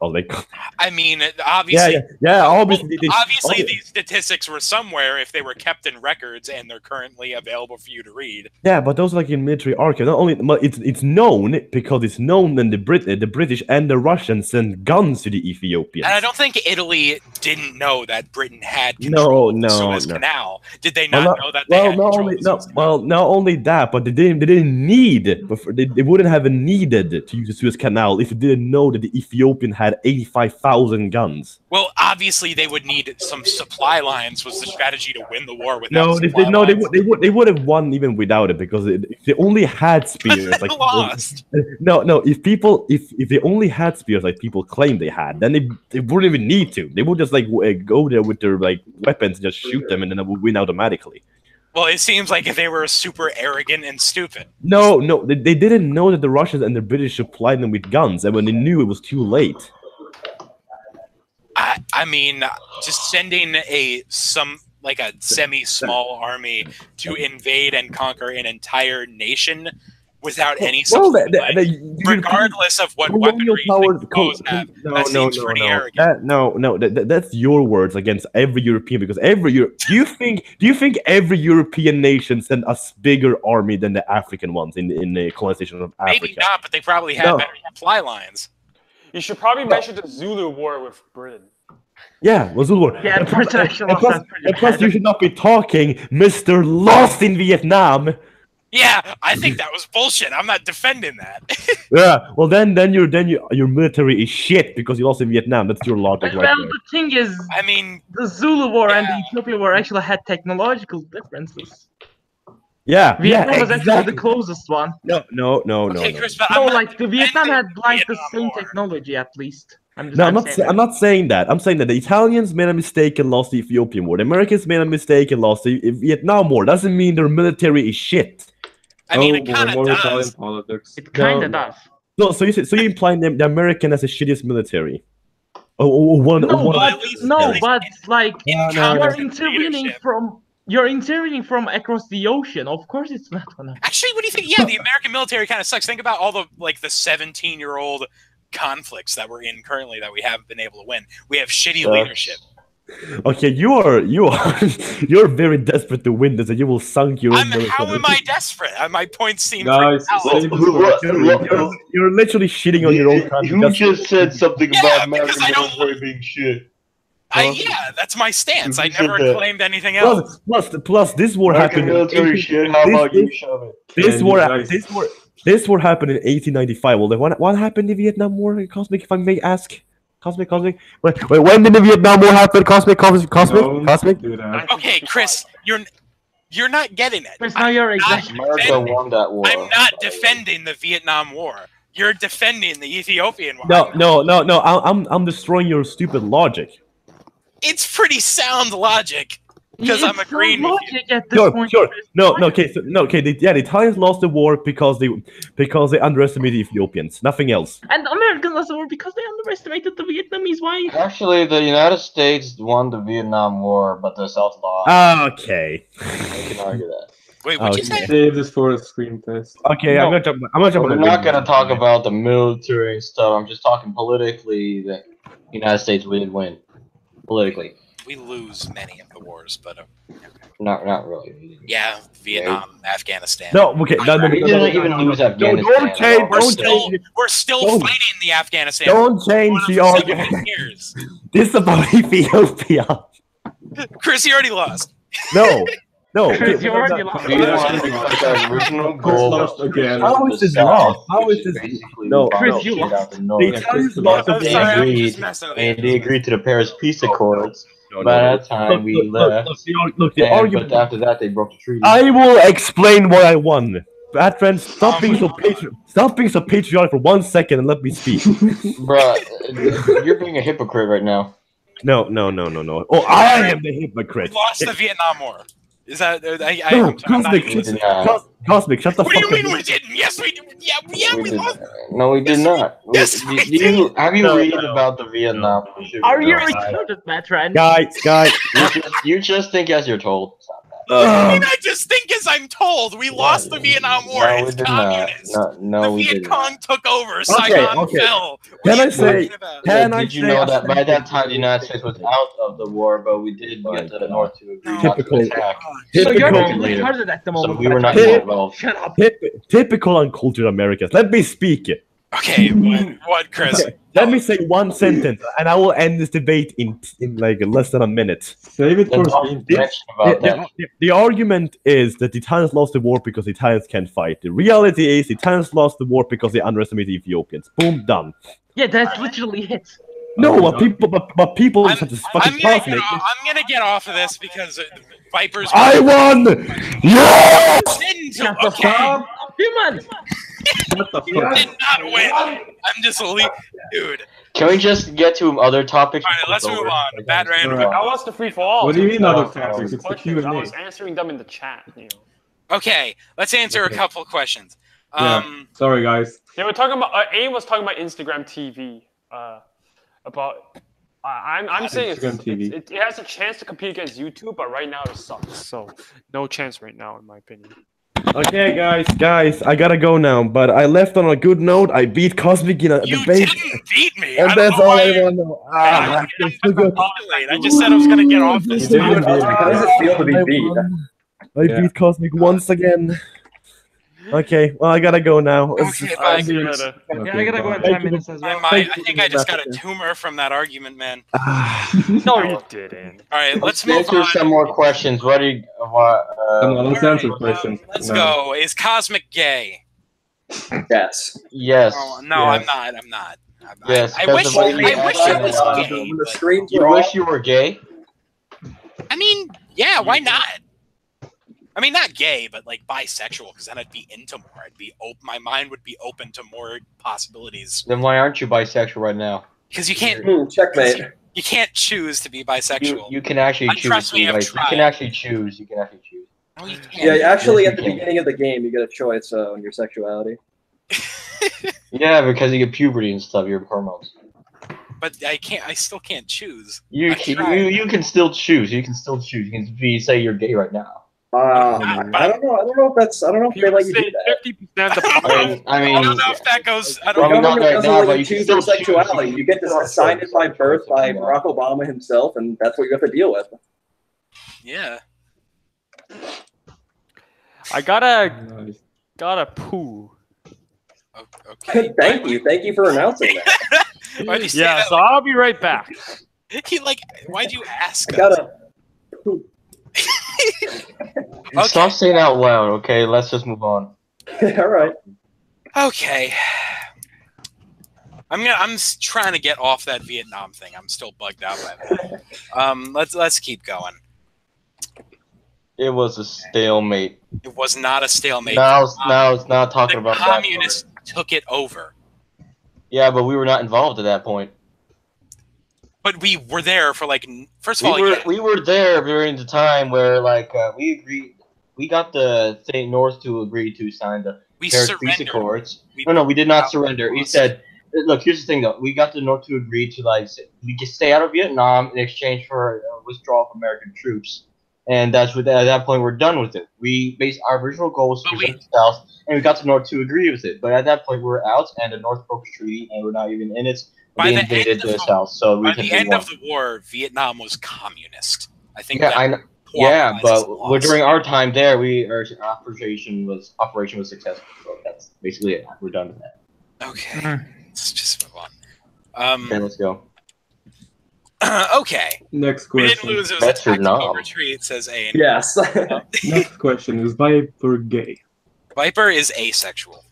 I mean, obviously, obviously, these statistics were somewhere if they were kept in records and they're currently available for you to read. Yeah, but those are like in military archives. Not only, it's known because it's known that the British and the Russians sent guns to the Ethiopians. And I don't think Italy didn't know that Britain had control of the Suez Canal. Did they not know that they had control of the Suez Canal? Well, not only that, but they didn't need. They wouldn't have needed to use the Suez Canal if they didn't know that the Ethiopian had 85,000 guns. Well, obviously they would need some supply lines. Was the strategy to win the war without? They would have won even without it because if they only had spears, like lost. No. If they only had spears like people claim they had, then they wouldn't even need to. They would just go there with their weapons and just shoot them, and then they would win automatically. Well, it seems like if they were super arrogant and stupid. No, they didn't know that the Russians and the British supplied them with guns, and when they knew, it was too late. I mean, just sending a semi-small army to invade and conquer an entire nation without any regardless of what weaponry those have, that seems pretty arrogant. That's your words against every European, because do you think every European nation sent a bigger army than the African ones in the colonization of Africa? Maybe not, but they probably had better supply lines. You should probably mention the Zulu War with Britain. Yeah, was Zulu War. Yeah, and plus, you should not be talking Mr. Lost in Vietnam. Yeah, I think that was bullshit. I'm not defending that. Yeah, well then your military is shit because you lost in Vietnam. That's your logic, right? Well, the thing is, I mean, the Zulu War and the Ethiopia War actually had technological differences. Yeah, Vietnam was actually the closest one. No. Okay, Chris, but the Vietnam had the same technology at least. I'm not saying that. I'm saying that the Italians made a mistake and lost the Ethiopian War. The Americans made a mistake and lost the Vietnam War. Doesn't mean their military is shit. I mean, it kind of does. Politics. It kind of does. No, so you're implying the American has the shittiest military. You're intervening from across the ocean. Of course, it's not gonna. Actually, what do you think? Yeah, the American military kind of sucks. Think about all the the 17-year-old conflicts that we're in currently that we haven't been able to win. We have shitty leadership. Okay, you're very desperate to win this, and you will sunk your own military. How am I desperate? My points seem Guys, pretty you're literally shitting on your own country. Who just said something about American military being shit? That's my stance. I never claimed anything else. Plus, this war happened. Military shit. How about you shove it? This war happened in 1895. Well, then what happened in the Vietnam War? Cosmic, if I may ask. Cosmic. Wait, when did the Vietnam War happen? Cosmic. Okay, Chris, you're not getting it. Chris, now you're exactly. America won that war. I'm not defending the Vietnam War. You're defending the Ethiopian War. No. I'm destroying your stupid logic. It's pretty sound logic. Because I'm agreeing with you. At this point. Sure. The Italians lost the war because they underestimated the Ethiopians. Nothing else. And Americans didn't lose the war because they underestimated the Vietnamese. Why? Actually, the United States won the Vietnam War, but the South lost. Okay. I can argue that. Wait, what'd you say? Save this for a screen test. Okay, No. I'm gonna jump. I'm gonna jump. We're not gonna talk about the military and stuff. I'm just talking politically. The United States did win politically. We lose many of the wars, but Not really. yeah, Vietnam, Afghanistan. No, okay. We didn't even lose Afghanistan. Don't change. We're still fighting the Afghanistan. Don't change the argument. This is about Ethiopia. Chris, you already lost. No. Chris, you already lost. The original goal lost again. How is this lost? How is this? No, Chris, you lost. The Italians lost and they agreed to the Paris Peace Accords. By that time, we left. Look, the argument. But after that, they broke the treaty. I will explain what I won. Bad friend, stop being so patriotic for 1 second and let me speak. Bruh, you're being a hypocrite right now. No. Oh, I am the hypocrite. We lost the Vietnam War. Is that? Cosmic, shut the fuck up. What do you mean we didn't? Yes, we did. Yeah, we lost. No, we did not. Yes, we did. Have you read about the Vietnam? Are you retarded, Matran? Guys. You just think as you're told. I mean, I just think as I'm told, we lost the Vietnam War. No, we It's did communist. not. The Viet Cong took over. Saigon fell. Can I say? Did you know that by that time the United States was out of the war, but we did get to the North to agree not to attack. So you're Typical. retarded at the moment. So we were not Matran. involved. Shut up. Typical uncultured Americans. Let me speak. Okay, what, Chris? Okay, let me say one sentence, and I will end this debate in like less than a minute. Save it for Then screen don't test. mention about that. The argument is that the Italians lost the war because the Italians can't fight. The reality is the Italians lost the war because they underestimated the Ethiopians. Boom, done. Yeah, that's literally it. No, but people I'm such as I'm fucking gonna, Cosmic. I'm gonna get off of this because Vipers. I won! Yes! Shut the Okay, fuck up, human. you did not win. I'm just dude. Can we just get to other topics? All right, let's move on. Bad random. Alright. That was the free for all. What do you mean other I topics? It's the Q&A. was answering them in the chat. You know. Okay, let's answer a couple questions. Yeah. Sorry, guys. They were talking about. Aim was talking about Instagram TV. About. I'm saying it has a chance to compete against YouTube, but right now it sucks. So no chance right now, in my opinion. Okay, guys, I gotta go now. But I left on a good note. I beat Cosmic in a You debate, didn't beat me. and I don't that's know all why I you- want to know. Ah, it's too good. I just said I was gonna get off this. You didn't beat me. How does it feel to be beat? I beat Cosmic once again. Okay, well, I gotta go now. Okay, bye. See you later. Yeah, I gotta go in Thank 10 you. minutes as well. I think I just got a tumor from that argument, man. No, you didn't. All right, let's Let's move answer on. some more questions. What do you? Come on, let's answer questions. Let's No. go. Is Cosmic gay? Yes. Yes. Oh, no, Yes. I'm not. Yes, I because wish the way I we wish asked it was them, gay. When the but- screens You were wish off, you were gay? I mean, yeah, why not? I mean, not gay, but like bisexual, because then I'd be into more. My mind would be open to more possibilities. Then why aren't you bisexual right now? Because you can't, checkmate. you can't choose to be bisexual. You can actually choose. Trust me, I've You tried. can actually choose. You can actually choose. No, you can't. Yeah, actually, Yes, at the you can. beginning of the game, you get a choice on your sexuality. Yeah, because you get puberty and stuff. Your hormones. But I can't. I still can't choose. You I tried. you can still choose. You can still choose. You can say you're gay right now. I don't know. I don't know if that's. I don't know if they let you do that. 50% of the I mean, I don't know if that goes. I The don't Probably know. not government right doesn't now, let but you you can choose still your choose. sexuality. You get this assigned it by birth by Barack Obama himself, and that's what you have to deal with. Yeah. I gotta Nice. poo. Okay. Thank you for announcing that. Why'd you say Yeah, that? so I'll be right back. Why'd you ask? I gotta. Stop saying out loud, okay? Let's just move on. All right. Okay. I'm trying to get off that Vietnam thing. I'm still bugged out by that. Let's keep going. It was a stalemate. It was not a stalemate. Now it's not talking The about communists took it over. Yeah, but we were not involved at that point. But we were there for first of all, We were there during the time where we agreed. We got the North to agree to sign the we Paris Peace surrendered. Accords. No, we did not surrender. He said look, here's the thing though. We got the North to agree to like we can stay out of Vietnam in exchange for withdrawal of American troops, and that's at that point we're done with it. Our original goal was to preserve the South, and we got the North to agree with it. But at that point, we're out, and the North broke the treaty, and we're not even in it. They invaded the South, so we can. By the end of the war, Vietnam was communist. I think. Yeah, I know. Yeah, but during our time there, our operation was successful. So that's basically it. We're done with that. Okay, let's just move on. Okay, let's go. Okay. Next question. We didn't lose. It was a tactical retreat, says A. Yes. Next question. Is Viper gay? Viper is asexual.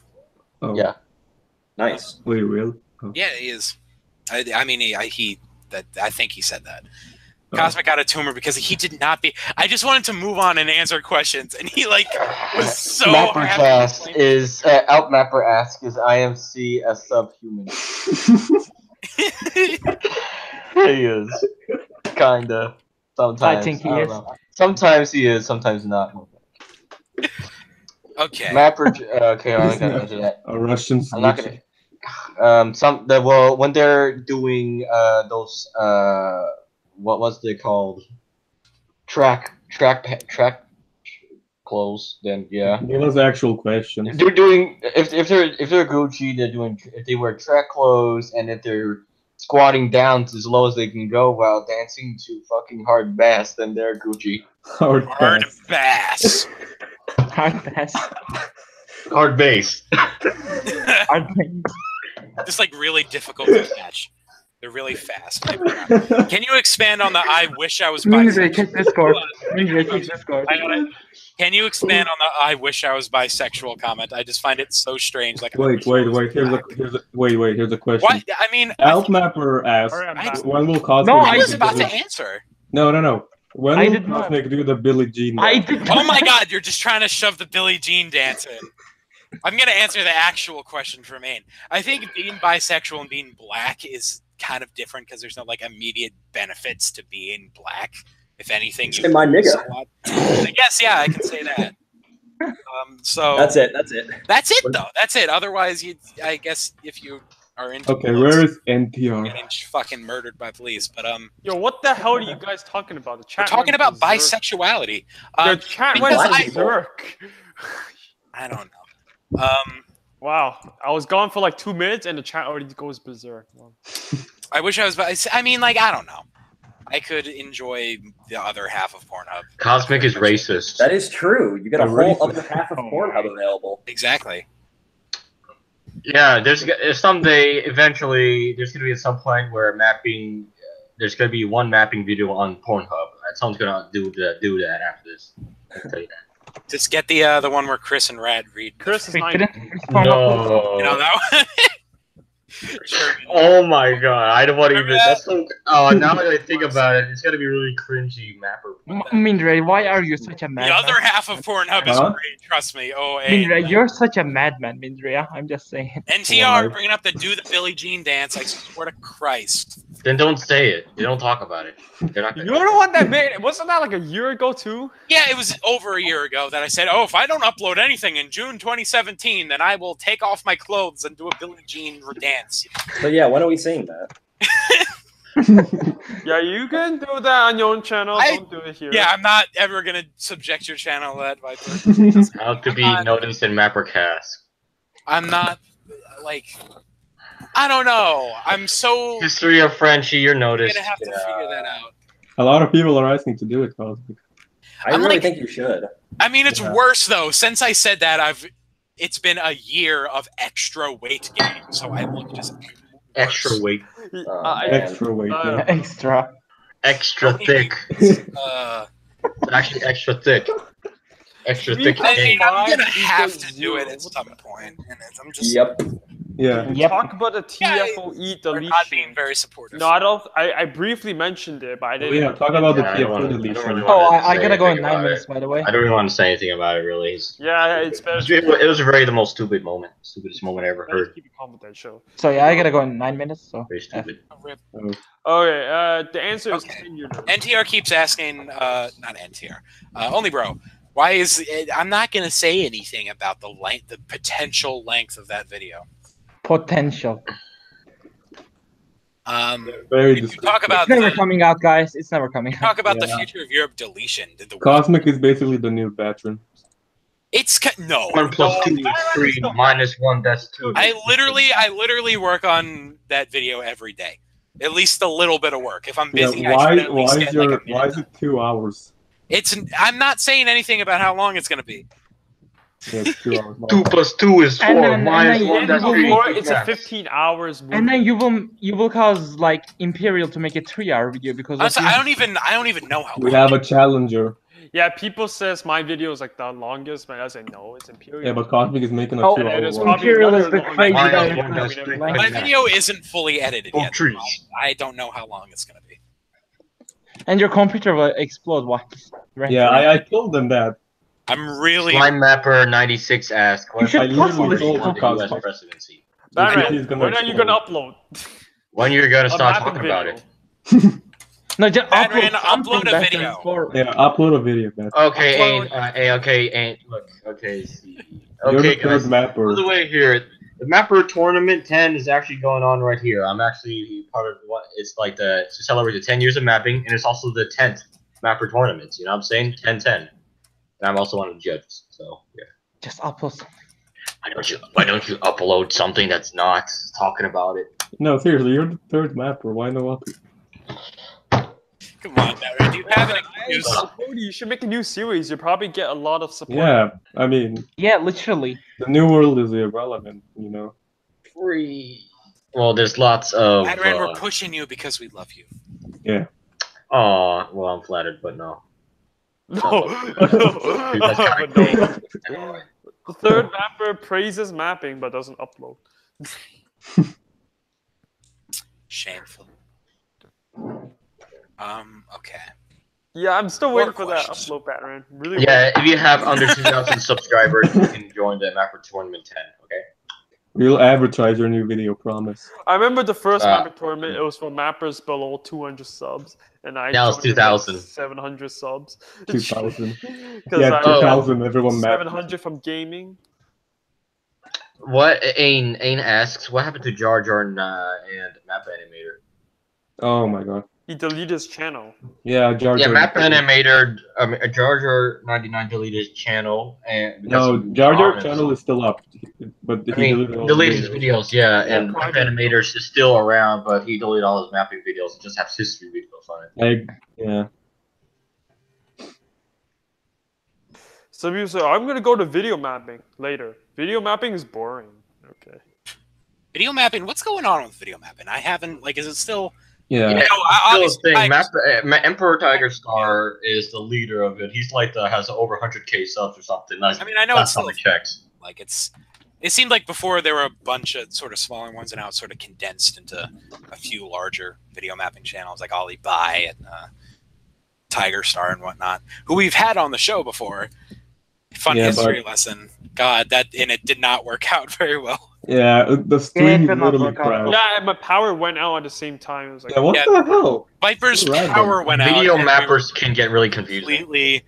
Oh. Yeah. Nice. Wait, real? Oh. Yeah, he is. I mean, I think he said that. Cosmic got a tumor because he did not be. I just wanted to move on and answer questions, and he like was so. MapperCast is Alp Mapper asks, "Is IMC a subhuman?" He is, kinda. Sometimes I think he is. Sometimes he is, sometimes not. Okay. Mapper. Okay, I'm not gonna answer that. A Russian. I'm not gonna. When they're doing those what was they called? Track clothes. Then yeah. Give us actual questions. They're doing if they're Gucci, they're doing if they wear track clothes and if they're squatting down to as low as they can go while dancing to fucking hard bass, then they're Gucci. Hard bass. Hard bass. Hard bass. Hard bass. Just like really difficult to catch. They're really fast. Can you expand on the "I wish I was bisexual"? Can you expand on the "I wish I was bisexual" comment? I just find it so strange. Like wait. Here's a question. What? I mean, Alp Mapper asks, when will Cosmic? No, I was about to answer. No. When will Cosmic do the Billie Jean dance? Oh my God! You're just trying to shove the Billie Jean dance in. I'm gonna answer the actual question for Maine. I think being bisexual and being black is kind of different because there's no like immediate benefits to being black. If anything, say my nigga. I guess yeah, I can say that. So that's it. That's it though. That's it. Otherwise, I guess if you are into where is NTR? Getting fucking murdered by police, but Yo, what the hell are you guys talking about? The chat. We're talking about bisexuality. The chat went berserk. I don't know. Wow, I was gone for like 2 minutes and the chat already goes berserk. Wow. I wish I was. I mean, like, I don't know. I could enjoy the other half of Pornhub. Cosmic is racist. That is true. You get a whole other half of Pornhub available. Exactly. Yeah, there's someday eventually there's gonna be at some point where mapping. There's gonna be one mapping video on Pornhub. Someone's gonna do that after this. I can tell you that. Just get the one where Chris and Rad read. Chris is not. No. You know that one? Oh my God! I don't want to even. That's so. Oh, now that I think about it, it's gonna be really cringy, Mapper. Mindria, why are you such a madman? The other half of Pornhub is great. Trust me. Oh, Mindria, you're such a madman, Mindria. I'm just saying. NTR bringing up the "Do the Billie Jean dance." I swear to Christ. Then don't say it. You don't talk about it. They're not. You're the one that made it. Wasn't that like a year ago too? Yeah, it was over a year ago that I said, "Oh, if I don't upload anything in June 2017, then I will take off my clothes and do a Billie Jean dance." So yeah, when are we seeing that? Yeah, you can do that on your own channel. Don't do it here. Yeah, I'm not ever gonna subject your channel to that. Viper. How to be noticed in MapperCast. I'm not like. I don't know. I'm so. History of Frenchie, you're noticed. I'm gonna have to figure that out. A lot of people are asking to do it, Cosmic. I really think you should. I mean, it's worse though. Since I said that, it's been a year of extra weight gain, so I look just extra weight. Extra weight. Extra thick. Actually, extra thick. Extra thick. I mean, I'm gonna have to do it at some point, and I'm just. Yep. Yeah. Talk about the TFOE deletion. Not being very supportive. No, I don't. I briefly mentioned it, but I didn't. Yeah, talk about the TFOE deletion. I gotta go in 9 minutes, by the way. I don't really want to say anything about it, really. Yeah, it's better. It was really the most stupidest moment I ever heard. Keep it confidential. So yeah, I gotta go in 9 minutes. So. Very stupid. Okay. The answer is NTR keeps asking. Not NTR. Only bro. Why is it, I'm not gonna say anything about the potential length of that video. Potential. Very talk about it's never coming out, guys. It's never coming out. Talk about the future of Europe deletion. Did the Cosmic is basically the new veteran. It's no. 1 plus 2 is 3, minus 1, that's 2. I literally work on that video every day. At least a little bit of work. If I'm busy, why is it 2 hours? I'm not saying anything about how long it's gonna be. Yeah, it's 2 hours. 2 plus 2 is 4, minus 1, that's 3. It's a 15 hours movie. And then you will cause like Imperial to make a 3-hour video because I don't even know how long. We have a challenger. Yeah, people says my video is like the longest, but I say no, it's Imperial. Yeah, but Cosmic is making a 2-hour one. Imperial is the crazy guy. My video isn't fully edited yet. I don't know how long it's gonna be. And your computer will explode. What? Right. Yeah, I told them that. I'm really. Slime Mapper 96 asked. You should literally told the Cosmic. US presidency. Batman, when are you gonna upload? When you're gonna start talking about it? No, just upload a video. Yeah, upload a video, man. Okay, look, okay, see. Okay, guys, Mapper. by the way here, the Mapper Tournament 10 is actually going on right here. I'm actually part of what it's like to celebrate the 10 years of mapping, and it's also the 10th Mapper Tournament. You know what I'm saying? 10-10. And I'm also one of the judges, so yeah. Just upload something. Why don't you upload something that's not talking about it? No, seriously, you're the 3rd Mapper. Why no upload? Come on, Barry. Do you have an excuse? You should make a new series. You'll probably get a lot of support. Yeah, I mean... Yeah, literally. The new world is irrelevant, you know? Free. Well, there's lots of... Adran, we're pushing you because we love you. Yeah. Aw, well, I'm flattered, but no. No. But no. The 3rd mapper praises mapping but doesn't upload. Shameful. Okay. Yeah, I'm still waiting for that upload pattern. Really. Yeah, if you have under 2,000 subscribers, you can join the Mapper Tournament 10. Okay. We'll advertise your new video, promise. I remember the first Mapper tournament. It was for mappers below 200 subs, and I now it's 2,000. 700 subs. 2,000. Yeah, 2,000. Everyone mapped. 700 from gaming. What Ain asks, what happened to Jar Jar and Map Animator? Oh my god. He deleted his channel. Yeah, Jar Jar. Yeah, Map Animator, Jar Jar 99 deleted his channel, and no, Jar Jar channel is still up, but he deleted his videos. Yeah, and Map Animator is still around, but he deleted all his mapping videos and just has history videos on it. Yeah. Some people say, I'm gonna go to video mapping later. Video mapping is boring. Okay. Video mapping? What's going on with video mapping? I haven't, like, is it still... Yeah. Emperor Tiger Star is the leader of it. He's like has over 100k subs or something. I mean, I know it's still checks. Like it seemed like before there were a bunch of sort of smaller ones, and now it's sort of condensed into a few larger video mapping channels like Ollie Bai and Tiger Star and whatnot, who we've had on the show before. Fun history lesson. God, and it did not work out very well. Yeah, the stream literally crashed. Yeah, my power went out at the same time. It was like, yeah, what the hell? Viper's power went out. Video mappers can get really confusing. You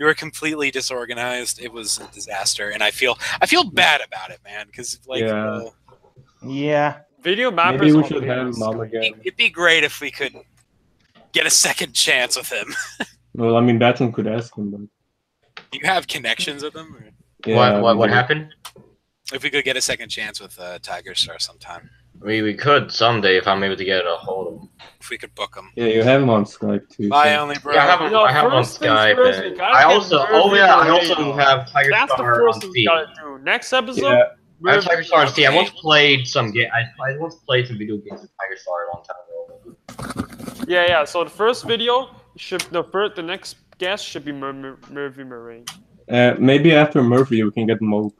were completely disorganized. It was a disaster, and I feel bad about it, man. Because yeah, video mappers. Maybe we should have him on again. It'd be great if we could get a second chance with him. Well, I mean, Batman could ask him, but do you have connections with him? Or? Yeah, what happened? If we could get a second chance with Tiger Star sometime. We could someday if I'm able to get a hold of him. If we could book him. Yeah, you have him on Skype too. Bye, only bro. Yeah, I have him on Skype. I also have Tiger Star on Steam. Next episode. Yeah. I have Tiger Star on Steam. I once played some game. I once played some video games with Tiger Star a long time ago. Yeah. So the first video the next guest should be Murphy Marine. Maybe after Murphy we can get Mope.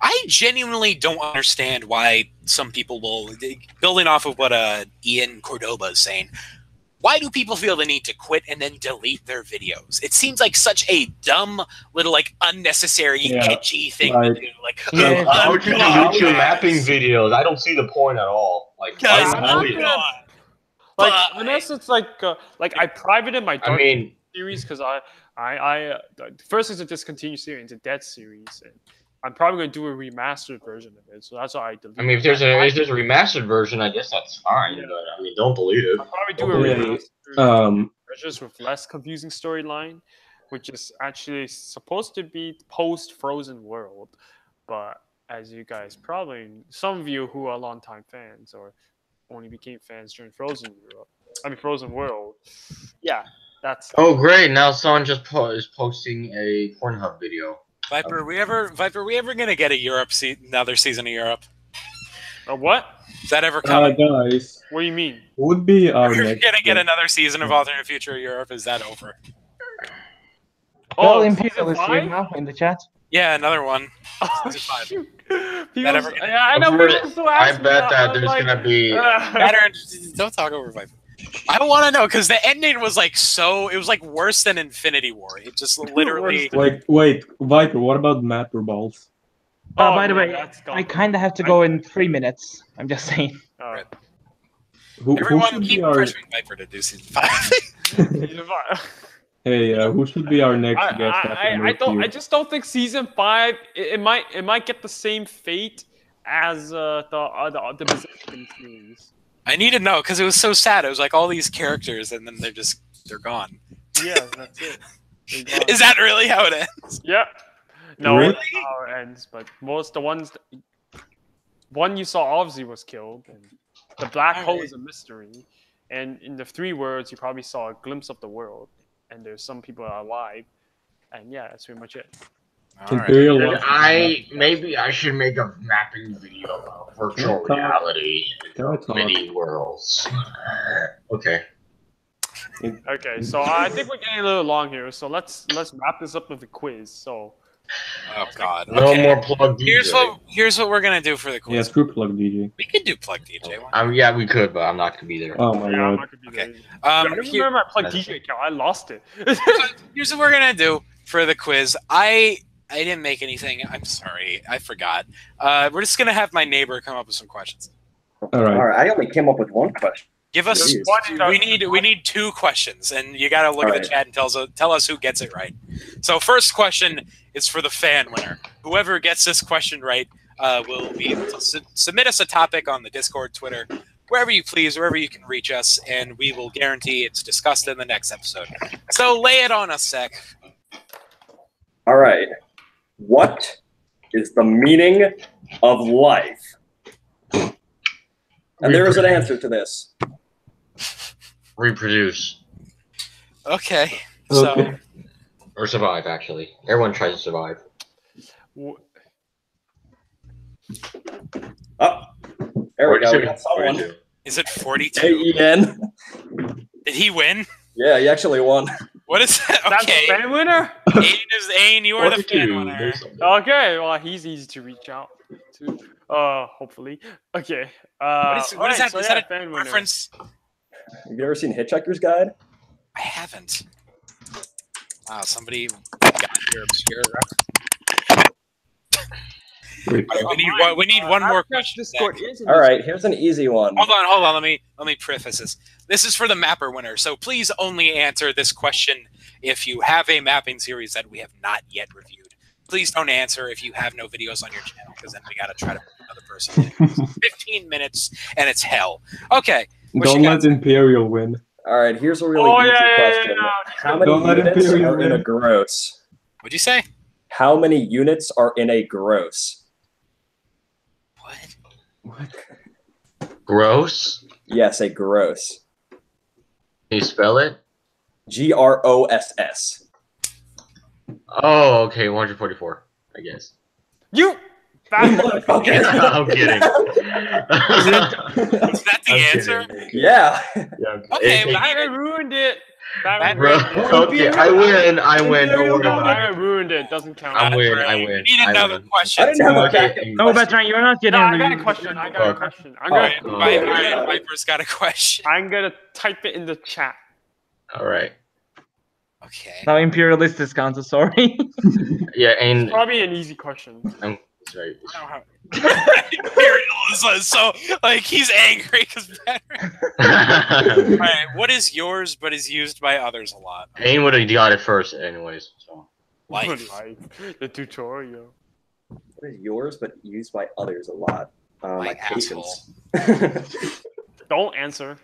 I genuinely don't understand why some people will, building off of what Ian Cordoba is saying, why do people feel the need to quit and then delete their videos? It seems like such a dumb, little, like, unnecessary, edgy thing to do. Like, how would you delete your mapping videos? I don't see the point at all. Like, unless it's like I privated my series because I first it's a discontinued series, it's a dead series. And I'm probably going to do a remastered version of it, so that's why I deleted. I mean, if there's a remastered version, I guess that's fine. Yeah. But I mean, don't delete it. I'll probably do a remastered version with less confusing storyline, which is actually supposed to be post Frozen World, but as you guys probably, some of you who are longtime fans or only became fans during Frozen World, yeah, that's. Oh great! Now someone just is posting a Pornhub video. Viper, we ever gonna get another season of Europe? A what? Is that ever coming? Guys. What do you mean? Would be our We're next gonna get another season of Alternate Future of Europe. Is that over? Oh, Imperial is here now in the chat. Yeah, another one. Oh, shoot. I know. I bet that there's gonna be. Don't talk over Viper. I want to know because the ending was like it was like worse than Infinity War. It just literally. Wait, Viper. What about Mapper balls? Oh, by the way, I kind of have to go in 3 minutes. I'm just saying. Right. Everyone keep pressuring Viper to do season 5. Hey, who should be our next guest? I just don't think season 5. It might get the same fate as the Berserk series. I need to know because it was so sad. It was like all these characters, and then they're gone. Yeah, that's it. Is that really how it ends? Yeah. No, really? That's how it ends. But one you saw obviously was killed, and the black hole is a mystery. And in the 3 words, you probably saw a glimpse of the world, and there's some people that are alive, and yeah, that's pretty much it. Right. Maybe I should make a mapping video about virtual reality mini worlds. Okay. Okay, so I think we're getting a little long here, so let's wrap this up with a quiz. So. Oh God! No more plug DJ. Here's what we're gonna do for the quiz. Yeah, screw plug DJ. We could do plug DJ. Yeah, we could, but I'm not gonna be there. Oh my God. I'm not gonna be there. I don't remember my plug DJ account. I lost it. Here's what we're gonna do for the quiz. I didn't make anything. I'm sorry. I forgot. We're just gonna have my neighbor come up with some questions. All right. I only came up with one question. Give us one. We need 2 questions, and you gotta look at the chat and tell us who gets it right. So first question is for the fan winner. Whoever gets this question right will be able to submit us a topic on the Discord, Twitter, wherever you please, wherever you can reach us, and we will guarantee it's discussed in the next episode. So lay it on us, Sec. All right. What is the meaning of life? And there is an answer to this. Reproduce. Okay. So. Or survive, actually. Everyone tries to survive. Oh, there we go. We got someone. Is it 42? Hey, Ian. Did he win? Yeah, he actually won. What is that? Okay. That's the fan winner? Aiden, you are the fan winner. Okay, well, he's easy to reach out to. Hopefully. Okay. What is that? So is that a reference? Have you ever seen Hitchhiker's Guide? I haven't. Somebody got your obscure reference. We need one more question. All right, here's an easy one. Hold on. Let me preface this. This is for the Mapper winner, so please only answer this question if you have a mapping series that we have not yet reviewed. Please don't answer if you have no videos on your channel, because then we gotta try to put another person in. 15 minutes, and it's hell. Okay. Don't let Imperial win. All right, here's a really easy question. How many units are in a gross? What'd you say? How many units are in a gross? What? Gross? Yes, a gross. Can you spell it? GROSS. Oh, okay, 144, I guess. You! I'm kidding. Is that the answer? Kidding. Yeah. Okay, but I ruined it. Okay, I win. Don't worry about it. I ruined it. Doesn't count. I win. We need another question. I didn't have a backup. No, Bertrand, you're not getting. I got a question. Viper's got a question. I'm gonna type it in the chat. All right. Okay. Now Imperialist is counted. Sorry. Yeah, and probably an easy question. That's right. Imperial is so like he's angry because Alright, what is yours but is used by others a lot? Ain would have got it first anyways. So. Life. The tutorial. What is yours, but used by others a lot? My patience. Don't answer.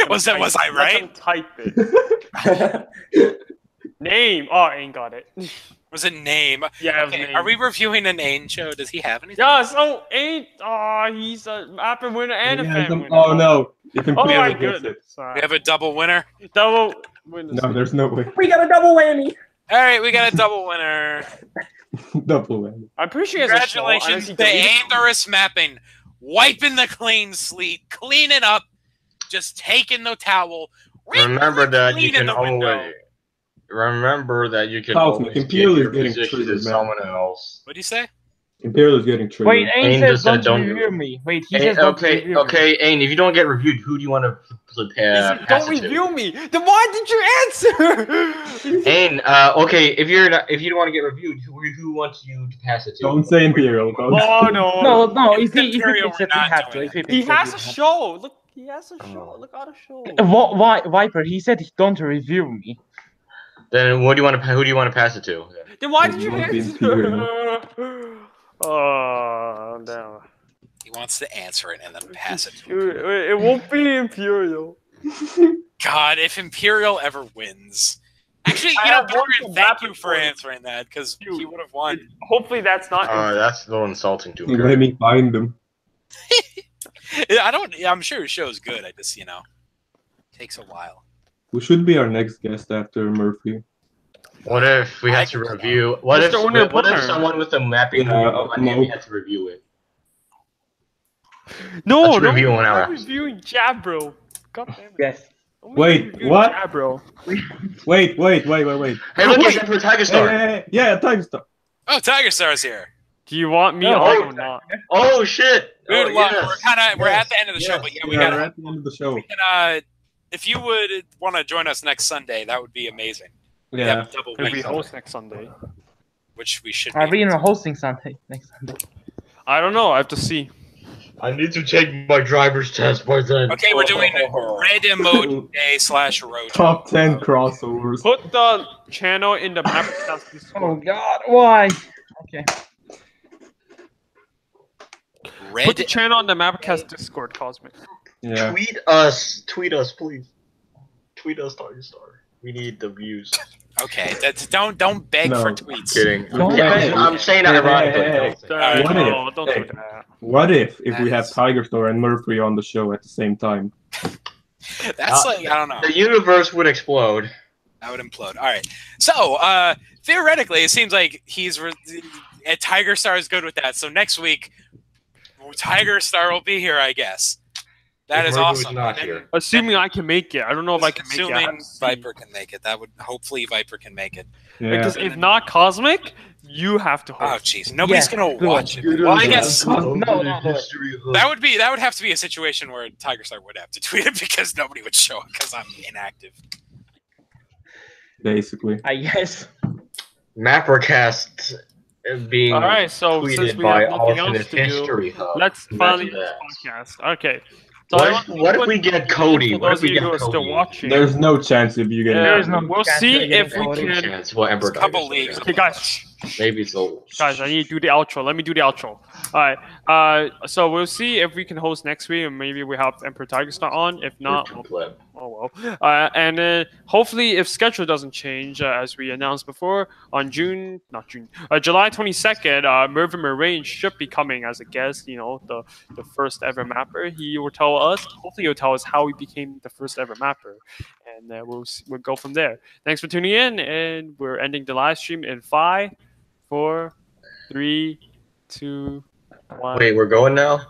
Was I right? Let them type it. Name. Oh, ain't got it. Was it name? Yeah, okay, name. Are we reviewing an Ain show? Does he have anything? Yes. Oh, ain't. Oh, he's a Mapper winner and a fan winner. Oh no! Oh my goodness. We have a double winner. Double winner. No, there's no way. We got a double whammy. All right, we got a double winner. Double whammy. I'm pretty sure. Congratulations to Ain Mapping, wiping the clean slate, cleaning up, just taking the towel. Remember that you can always. Remember that you can always get your position to someone else. What do you say? Imperial is getting triggered. Wait, Ain says don't review me. Wait, he says don't review me. Okay, Ain, if you don't get reviewed, who do you want to pass don't review me. Then why did you answer? Ain, okay, if you don't want to get reviewed, who wants you to pass it to? Don't say Imperial. Oh no. No. If he picks it, we have to. He has a show. Look, he has a show. Look at a show. Why, Viper? He said don't review me. Then what do you want to? Who do you want to pass it to? Then why did you answer? Oh, no. He wants to answer it and then pass it. It won't be Imperial. God, if Imperial ever wins. Actually, you know, Morgan, thank you for answering that, because he would have won. Hopefully that's not... that's a little insulting to him. Let me find them. I'm sure his show's good. I just, takes a while. Who should be our next guest after Murphy? What if we had to review? What if someone with a mapping we had to review it? No, no, review one hour. I'm reviewing Jabro. God damn it. Yes. Wait, what? Jabro. Wait. Hey, look, it's for Tiger Star. Hey, yeah, Tiger Star. Oh, Tiger Star's here. Do you want me or not? Oh shit! We're at the end of the show, but we're at the end of the show. We can, if you would want to join us next Sunday, that would be amazing. Yeah. Could we host next Sunday? Which we should. Are we hosting Sunday next Sunday? I don't know. I have to see. I need to take my driver's test by then. Okay, we're doing Red Emote Day /Road. Top 10 crossovers. Put the channel in the MapperCast Discord. Oh God, why? Okay. Put the channel in the MapperCast Discord, Cosmic. Yeah. Tweet us, please. Tweet us, Tiger Star. We need the views. Okay, don't beg for tweets. Kidding. I'm saying that ironically. Don't do that. What if we have Tiger Star and Murphy on the show at the same time? That's I don't know. The universe would explode. That would implode. All right. So theoretically, it seems like Tiger Star is good with that. So next week, Tiger Star will be here, I guess. That is awesome. Not here. Assuming I can make it. I don't know if I can make it. Assuming Viper can make it. That would hopefully Viper can make it. Yeah. Because if not Cosmic, you have to host. Oh jeez, nobody's gonna watch it. Well, I guess No. that would have to be a situation where Tiger Star would have to tweet it because nobody would show it because I'm inactive. Basically. I guess. MapperCast being Alright, so since tweeted we by have nothing else Alternate to do, History Hub. let's finally do Imagine this podcast. Okay. So what if we get Cody? For What those if we of you get who are still Cody? watching, There's no chance if you get There is no we'll chance see of getting if we Cody. can. Chance. Well, Emperor Couple Tigers, leagues. Okay, guys. Maybe so. Guys, I need to do the outro. Let me do the outro. All right. So we'll see if we can host next week, and maybe we have Emperor Tiger Star on. If not, oh well. And then hopefully, if schedule doesn't change, as we announced before, on July 22nd, Mervyn Moraine should be coming as a guest. You know, the first ever mapper. He will tell us. Hopefully, he'll tell us how he became the first ever mapper, and we'll go from there. Thanks for tuning in, and we're ending the live stream in 5, 4, 3, 2, 1. Wait, we're going now?